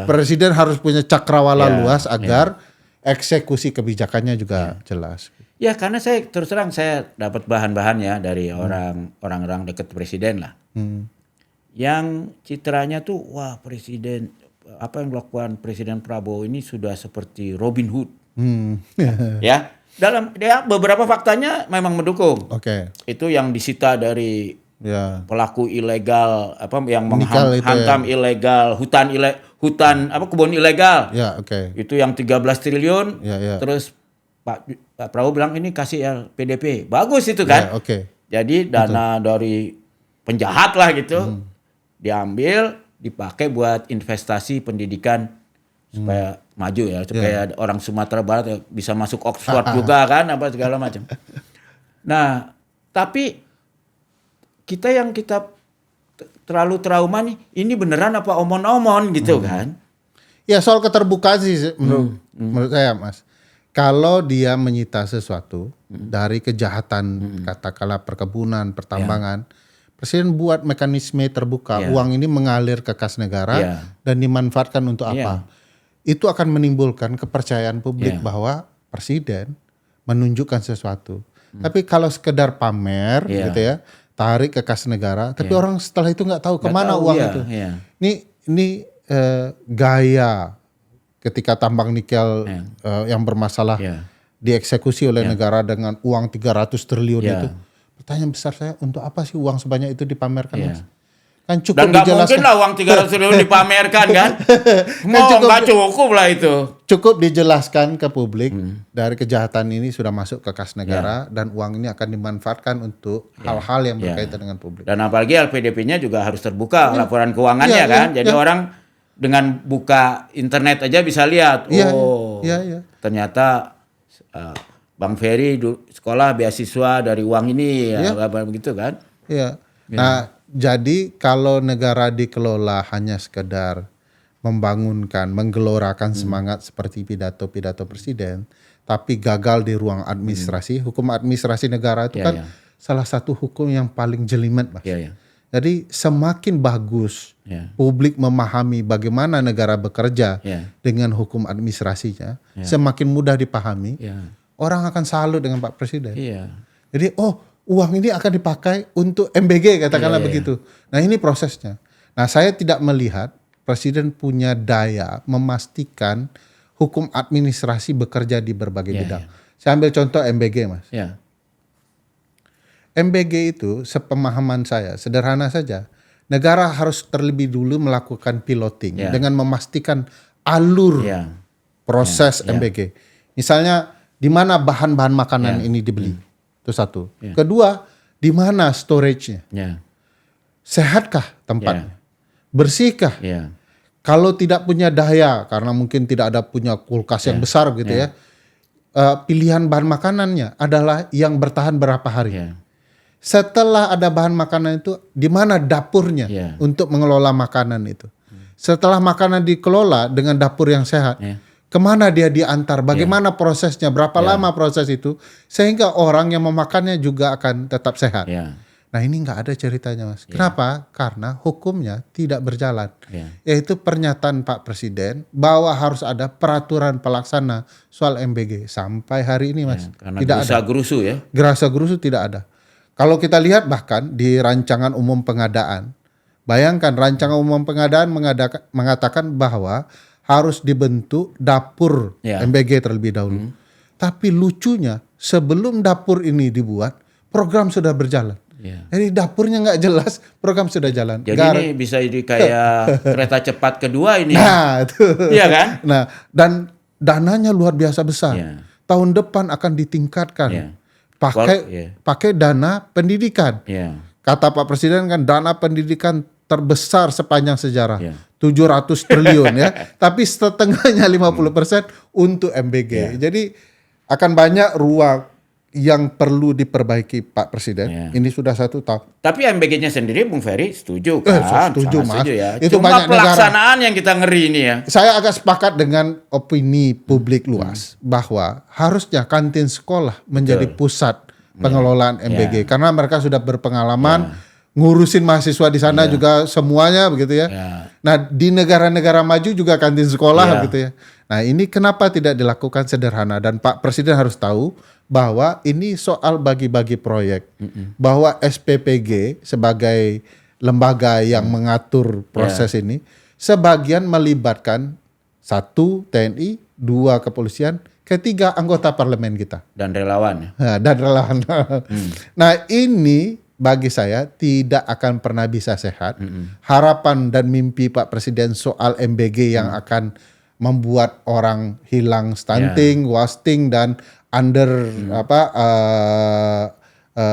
Presiden harus punya cakrawala luas agar eksekusi kebijakannya juga jelas. Ya karena saya terus terang saya dapat bahan-bahan ya dari orang-orang dekat presiden lah. Yang citranya tuh wah presiden apa yang dilakukan Presiden Prabowo ini sudah seperti Robin Hood. Ya. Dalam beberapa faktanya memang mendukung. Itu yang disita dari pelaku ilegal apa yang menghantam ilegal hutan apa kebun ilegal. Itu yang 13 triliun. Terus Pak Prabowo bilang ini kasih ya PDP. Bagus itu kan. Jadi dana dari penjahat lah gitu diambil dipakai buat investasi pendidikan supaya maju ya, supaya orang Sumatera Barat ya bisa masuk Oxford juga kan, apa segala macam. Nah, tapi kita terlalu trauma nih, ini beneran apa omon-omon gitu kan? Ya soal keterbukaan sih menurut saya Mas. Kalau dia menyita sesuatu dari kejahatan katakanlah perkebunan, pertambangan, Presiden buat mekanisme terbuka, uang ini mengalir ke kas negara dan dimanfaatkan untuk apa? Itu akan menimbulkan kepercayaan publik bahwa presiden menunjukkan sesuatu. Tapi kalau sekedar pamer gitu ya, tarik ke kas negara, tapi orang setelah itu nggak tahu kemana uang itu. Ini gaya ketika tambang nikel yang bermasalah dieksekusi oleh negara dengan uang 300 triliun itu. Pertanyaan besar saya, untuk apa sih uang sebanyak itu dipamerkan Mas? Kan cukup dan gak mungkin lah uang 300 triliun dipamerkan kan. Nggak cukup lah itu. Cukup dijelaskan ke publik dari kejahatan ini sudah masuk ke kas negara dan uang ini akan dimanfaatkan untuk hal-hal yang berkaitan dengan publik. Dan apalagi LPDP-nya juga harus terbuka laporan keuangannya kan. Jadi orang dengan buka internet aja bisa lihat. Ternyata Bang Ferry sekolah beasiswa dari uang ini begitu kan. Nah, jadi kalau negara dikelola hanya sekedar membangunkan, menggelorakan semangat seperti pidato-pidato presiden, tapi gagal di ruang administrasi, hukum administrasi negara itu kan salah satu hukum yang paling jelimet, Mas. Jadi semakin bagus publik memahami bagaimana negara bekerja dengan hukum administrasinya, semakin mudah dipahami, orang akan salut dengan Pak Presiden. Jadi uang ini akan dipakai untuk MBG katakanlah begitu. Nah ini prosesnya. Nah saya tidak melihat Presiden punya daya memastikan hukum administrasi bekerja di berbagai bidang. Saya ambil contoh MBG Mas. MBG itu sepemahaman saya sederhana saja. Negara harus terlebih dulu melakukan piloting dengan memastikan alur proses MBG. Misalnya di mana bahan-bahan makanan ini dibeli. Itu satu. Kedua, di mana storage-nya? Sehatkah tempatnya? Bersihkah? Kalau tidak punya daya, karena mungkin tidak ada punya kulkas yang besar gitu ya, pilihan bahan makanannya adalah yang bertahan berapa hari. Setelah ada bahan makanan itu, di mana dapurnya untuk mengelola makanan itu? Setelah makanan dikelola dengan dapur yang sehat, kemana dia diantar, bagaimana prosesnya, berapa lama proses itu, sehingga orang yang memakannya juga akan tetap sehat. Nah ini nggak ada ceritanya Mas. Kenapa? Karena hukumnya tidak berjalan. Yaitu pernyataan Pak Presiden bahwa harus ada peraturan pelaksana soal MBG. Sampai hari ini Mas. Karena tidak ada. Gerusu ya. Gerasa gerusu tidak ada. Kalau kita lihat bahkan di rancangan umum pengadaan, bayangkan rancangan umum pengadaan mengatakan bahwa harus dibentuk dapur MBG terlebih dahulu. Tapi lucunya sebelum dapur ini dibuat, program sudah berjalan. Jadi dapurnya nggak jelas, program sudah jalan. Jadi ini bisa jadi kayak kereta cepat kedua ini. Nah, itu. Iya kan? Nah, dan dananya luar biasa besar. Tahun depan akan ditingkatkan. Pakai dana pendidikan. Kata Pak Presiden kan dana pendidikan terbesar sepanjang sejarah. 700 triliun ya. Tapi setengahnya 50% untuk MBG. Jadi akan banyak ruang yang perlu diperbaiki Pak Presiden. Ini sudah 1 tahun. Tapi MBG-nya sendiri Bung Ferry setuju kan? Setuju Mas. Ya. Itu cuma banyak pelaksanaan yang kita ngeri ini ya. Saya agak sepakat dengan opini publik luas bahwa harusnya kantin sekolah menjadi pusat pengelolaan MBG karena mereka sudah berpengalaman ngurusin mahasiswa di sana juga semuanya begitu ya. Nah, di negara-negara maju juga kantin sekolah gitu ya. Nah, ini kenapa tidak dilakukan sederhana, dan Pak Presiden harus tahu bahwa ini soal bagi-bagi proyek. Bahwa SPPG sebagai lembaga yang mengatur proses ini sebagian melibatkan 1 TNI, 2 kepolisian, ketiga anggota parlemen kita dan relawan. Dan relawan. Nah, ini bagi saya tidak akan pernah bisa sehat. Harapan dan mimpi Pak Presiden soal MBG yang akan membuat orang hilang stunting, wasting dan under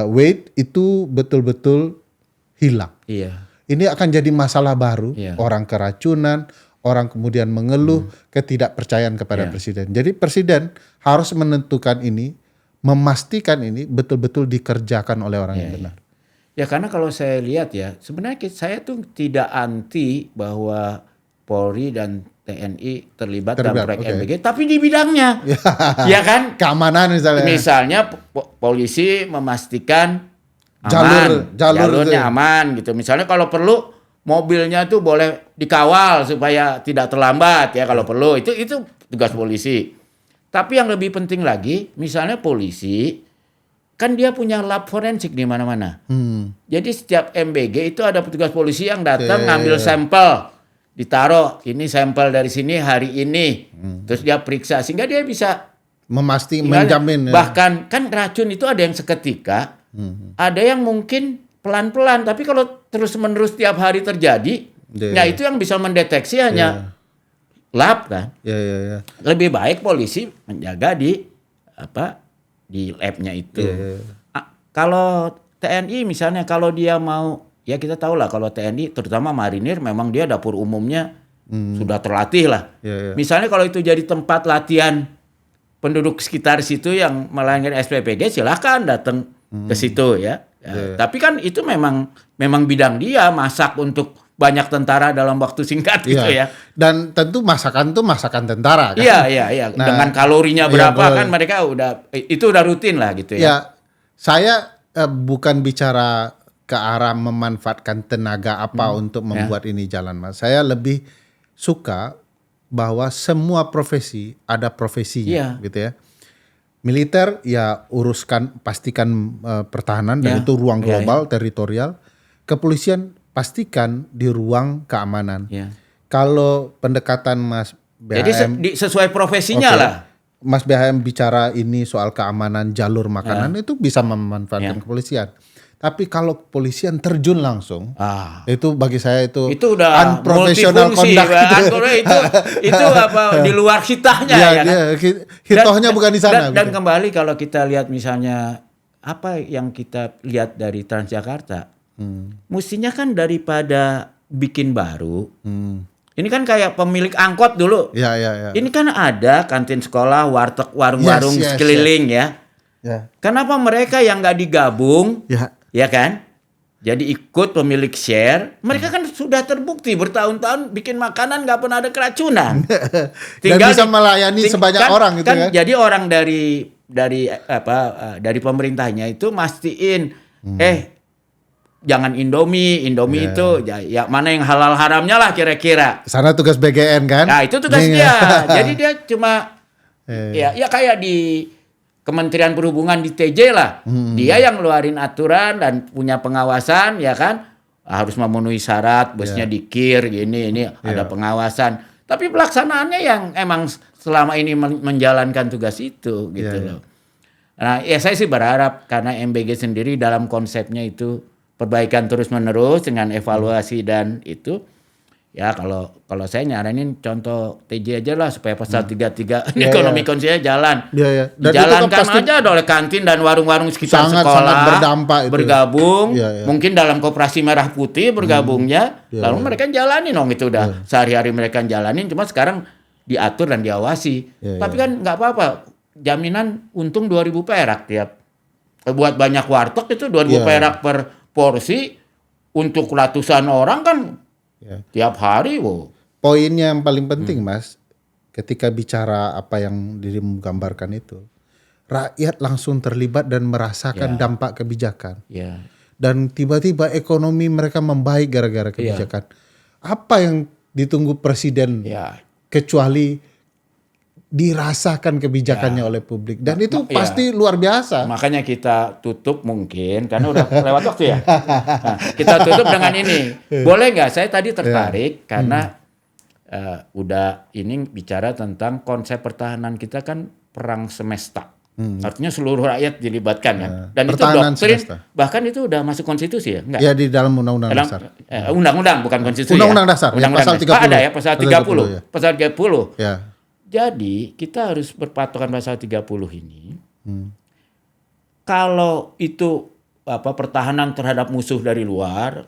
weight itu betul-betul hilang. Ini akan jadi masalah baru. Orang keracunan, orang kemudian mengeluh ketidakpercayaan kepada presiden. Jadi presiden harus menentukan ini, memastikan ini betul-betul dikerjakan oleh orang yang benar. Ya, karena kalau saya lihat ya, sebenarnya saya tuh tidak anti bahwa Polri dan TNI terlibat dalam proyek MBG, tapi di bidangnya. Ya kan? Keamanan misalnya. Misalnya polisi memastikan aman, jalurnya aman gitu. Misalnya kalau perlu mobilnya tuh boleh dikawal supaya tidak terlambat ya kalau perlu. Itu tugas polisi. Tapi yang lebih penting lagi, misalnya polisi kan dia punya lab forensik di mana-mana. Jadi setiap MBG itu ada petugas polisi yang datang ngambil sampel, ditaruh ini sampel dari sini hari ini, terus dia periksa sehingga dia bisa menjamin. Bahkan kan racun itu ada yang seketika, ada yang mungkin pelan-pelan, tapi kalau terus-menerus tiap hari terjadi, ya itu yang bisa mendeteksi hanya lab kan. Lebih baik polisi menjaga di labnya itu. Kalau TNI misalnya, kalau dia mau, ya kita tahu lah kalau TNI terutama marinir memang dia dapur umumnya sudah terlatih lah. Misalnya kalau itu jadi tempat latihan penduduk sekitar situ yang melanggar SPPG, silahkan datang ke situ ya. Tapi kan itu memang bidang dia, masak untuk banyak tentara dalam waktu singkat gitu ya. Dan tentu masakan tuh masakan tentara kan. Iya. Nah, dengan kalorinya berapa kan mereka itu udah rutin lah gitu ya. Saya bukan bicara ke arah memanfaatkan tenaga apa untuk membuat ini jalan, Mas. Saya lebih suka bahwa semua profesi ada profesinya gitu ya. Militer ya pastikan pertahanan dan itu ruang global teritorial. Kepolisian pastikan di ruang keamanan. Kalau pendekatan Mas BHM, jadi sesuai profesinya lah. Mas BHM bicara ini soal keamanan jalur makanan itu bisa memanfaatkan kepolisian. Tapi kalau kepolisian terjun langsung, itu bagi saya itu udah unprofessional conduct. Itu di luar hitahnya ya kan? Hitohnya bukan di sana. Dan kembali kalau kita lihat misalnya apa yang kita lihat dari Transjakarta, mestinya kan daripada bikin baru, ini kan kayak pemilik angkot dulu. Ini kan ada kantin sekolah, warteg, warung-warung sekeliling ya. Kenapa mereka yang nggak digabung, ya kan? Jadi ikut pemilik share, mereka kan sudah terbukti bertahun-tahun bikin makanan nggak pernah ada keracunan. Tinggal bisa melayani sebanyak orang gitu kan. Jadi orang dari pemerintahnya itu mastiin, jangan Indomie itu ya mana yang halal haramnya lah kira-kira. Sana tugas BGN kan? Nah itu tugas dia. Jadi dia cuma ya kayak di Kementerian Perhubungan di TJ lah. Dia yang ngeluarin aturan dan punya pengawasan ya kan. Harus memenuhi syarat, busnya dikir ini ada pengawasan. Tapi pelaksanaannya yang emang selama ini menjalankan tugas itu gitu loh. Nah ya saya sih berharap karena MBG sendiri dalam konsepnya itu perbaikan terus-menerus dengan evaluasi dan itu ya kalau saya nyaranin contoh TJ aja lah supaya pasal 33 ekonomi konsepnya jalan. Dijalankan aja oleh kantin dan warung-warung sekitar sekolah berdampak itu. Bergabung, mungkin dalam koperasi merah putih bergabungnya, lalu mereka jalanin itu udah sehari-hari mereka jalanin, cuma sekarang diatur dan diawasi. Tapi kan nggak apa-apa, jaminan untung 2.000 perak tiap. Buat banyak warteg itu 2.000 perak per porsi untuk ratusan orang kan tiap hari. Poin yang paling penting Mas, ketika bicara apa yang dirimu gambarkan itu, rakyat langsung terlibat dan merasakan Ya. dampak kebijakan. Ya. Dan tiba-tiba ekonomi mereka membaik gara-gara kebijakan. Apa yang ditunggu presiden Ya. kecuali dirasakan kebijakannya oleh publik. Dan itu pasti luar biasa. Makanya kita tutup mungkin karena udah lewat waktu ya. Nah, kita tutup dengan ini. Boleh nggak? Saya tadi tertarik karena udah ini bicara tentang konsep pertahanan kita kan perang semesta. Artinya seluruh rakyat dilibatkan kan. Dan Pertahanan itu doktrin semesta. bahkan itu udah masuk konstitusi ya? Enggak. Ya di dalam undang-undang Dalam, dasar. undang-undang bukan konstitusi. Undang-undang dasar, ya, pasal 30. Ada ya pasal 30. ya. Pasal 30. Ya. Jadi kita harus berpatokan pasal 30 ini. Kalau itu pertahanan terhadap musuh dari luar,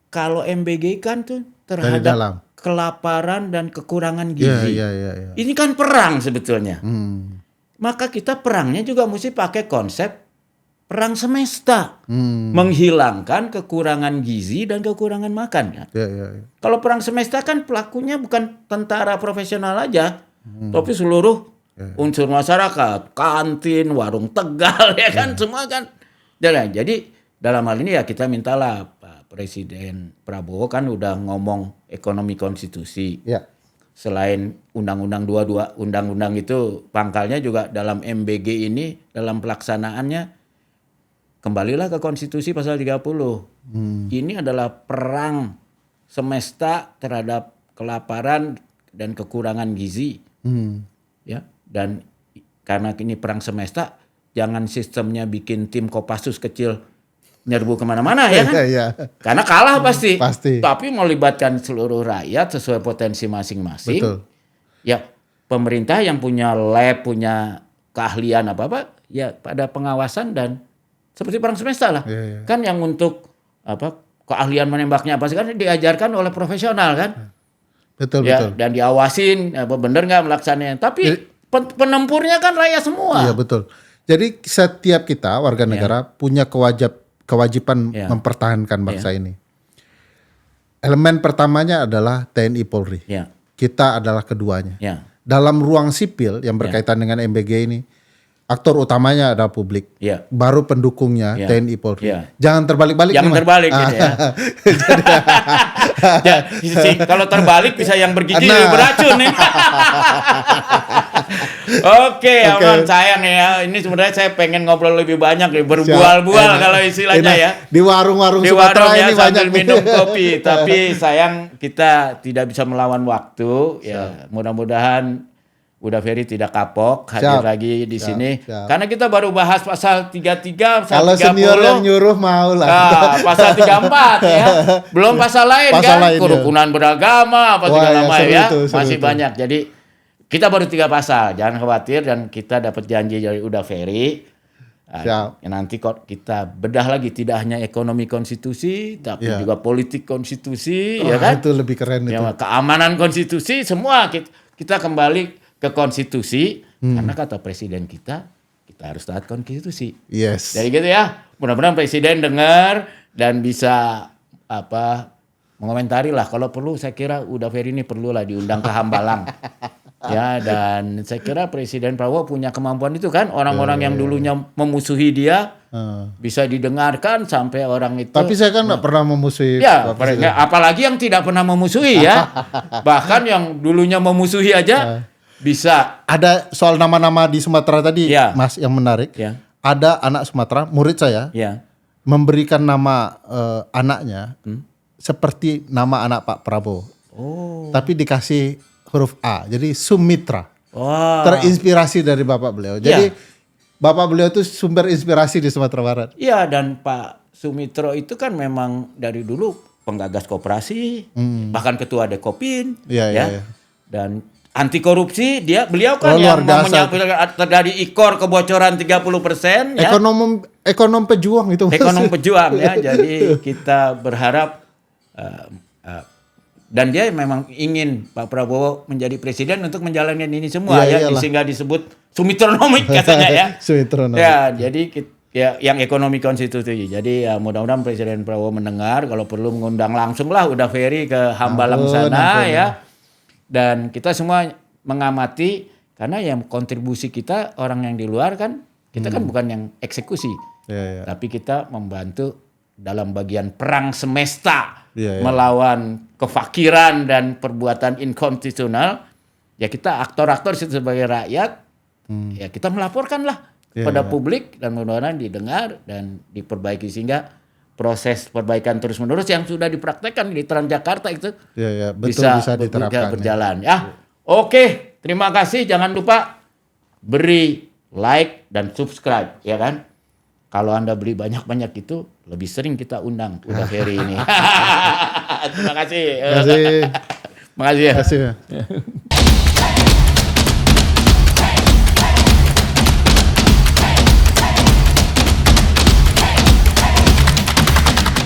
kalau MBG kan tuh Dari dalam. terhadap kelaparan dan kekurangan gizi. Ya. Ini kan perang sebetulnya. Hmm. Maka kita perangnya juga mesti pakai konsep perang semesta. Hmm. Menghilangkan kekurangan gizi dan kekurangan makan. Kan? Ya. Kalau perang semesta kan pelakunya bukan tentara profesional aja, tapi seluruh unsur masyarakat, kantin, warung Tegal, ya kan, semua kan. Jadi dalam hal ini ya kita mintalah Pak Presiden Prabowo kan udah ngomong ekonomi konstitusi. Ya. Selain Undang-Undang 22, undang-undang itu pangkalnya juga dalam MBG ini, dalam pelaksanaannya, kembalilah ke konstitusi pasal 30. Ini adalah perang semesta terhadap kelaparan dan kekurangan gizi. Ya, dan karena ini perang semesta, jangan sistemnya bikin tim Kopassus kecil nyerbu kemana-mana ya kan? Ya. Karena kalah pasti. Pasti. Tapi melibatkan seluruh rakyat sesuai potensi masing-masing. Betul. Ya, pemerintah yang punya lab, punya keahlian apa-apa, ya pada pengawasan dan seperti perang semesta lah. Ya. Kan yang untuk keahlian menembaknya apa sih kan diajarkan oleh profesional kan? Betul. Dan diawasin benar nggak melaksanakannya. Tapi penempurnya kan rakyat semua. Iya, betul. Jadi setiap kita warga negara punya kewajiban mempertahankan bangsa ini. Elemen pertamanya adalah TNI Polri. Ya. Kita adalah keduanya. Ya. Dalam ruang sipil yang berkaitan dengan MBG ini, aktor utamanya adalah publik. Ya. Baru pendukungnya TNI Polri. Jangan terbalik-balik. Jangan terbalik gitu ya. Kalau terbalik bisa yang bergizi beracun nih. Oke, aman sayang ya. Ini sebenarnya saya pengen ngobrol lebih banyak nih, berbual-bual kalau istilahnya ya. Di warung-warung Sumatera ini banyak minum kopi, tapi sayang kita tidak bisa melawan waktu. Ya, mudah-mudahan Uda Ferry tidak kapok hadir lagi di sini. Karena kita baru bahas pasal 33, pasal 30. Kalau senior yang nyuruh mau lah. Nah, pasal 34 ya. Belum pasal lain pasal kan. Lain, kerukunan beragama apa segala macam ya. Masih seru banyak. Jadi kita baru 3 pasal. Jangan khawatir dan kita dapat janji dari Uda Ferry. Nanti kok kita bedah lagi tidak hanya ekonomi konstitusi tapi juga politik konstitusi ya kan. Itu lebih keren itu. Keamanan konstitusi semua kita kembali ke konstitusi karena kata presiden kita harus taat konstitusi. Yes. Jadi gitu ya. Mudah-mudahan presiden dengar dan bisa mengomentari lah kalau perlu. Saya kira Uda Ferry ini perlulah diundang ke Hambalang. Ya, dan saya kira Presiden Prabowo punya kemampuan itu kan. Orang-orang yang dulunya memusuhi dia bisa didengarkan sampai orang itu. Tapi saya kan nggak pernah memusuhi. Ya, apalagi yang tidak pernah memusuhi ya. Bahkan yang dulunya memusuhi aja bisa. Ada soal nama-nama di Sumatera tadi, Mas, yang menarik. Ya. Ada anak Sumatera, murid saya, memberikan nama anaknya seperti nama anak Pak Prabowo. Tapi dikasih huruf A, jadi Sumitra. Terinspirasi dari bapak beliau. Jadi bapak beliau itu sumber inspirasi di Sumatera Barat. Iya, dan Pak Sumitro itu kan memang dari dulu penggagas koperasi, bahkan ketua Dekopin, dan anti korupsi. Beliau kan yang terjadi ikor kebocoran 30%. Ekonom pejuang itu. Ekonom pejuang ya. Jadi kita berharap. Dan dia memang ingin Pak Prabowo menjadi presiden untuk menjalankan ini semua sehingga disebut Sumitronomik katanya ya. Sumitronomik. Ya, jadi yang ekonomi konstitusi. Jadi mudah-mudahan Presiden Prabowo mendengar, kalau perlu mengundang langsung lah Uda Ferry ke Hambalang sana ya. Dan kita semua mengamati Karena yang kontribusi kita orang yang di luar kan, kita kan bukan yang eksekusi. Tapi kita membantu dalam bagian perang semesta melawan kefakiran dan perbuatan inkonstitusional. Ya kita aktor-aktor sebagai rakyat, ya kita melaporkanlah pada publik dan mudah-mudahan didengar dan diperbaiki sehingga proses perbaikan terus-menerus yang sudah dipraktekkan di Transjakarta itu betul, bisa diterapkan berjalan. Ya. Oke, terima kasih. Jangan lupa beri like dan subscribe, ya kan? Kalau Anda beli banyak-banyak itu lebih sering kita undang udah Ferry ini. Terima kasih. Terima kasih. Makasih ya. Terima kasih.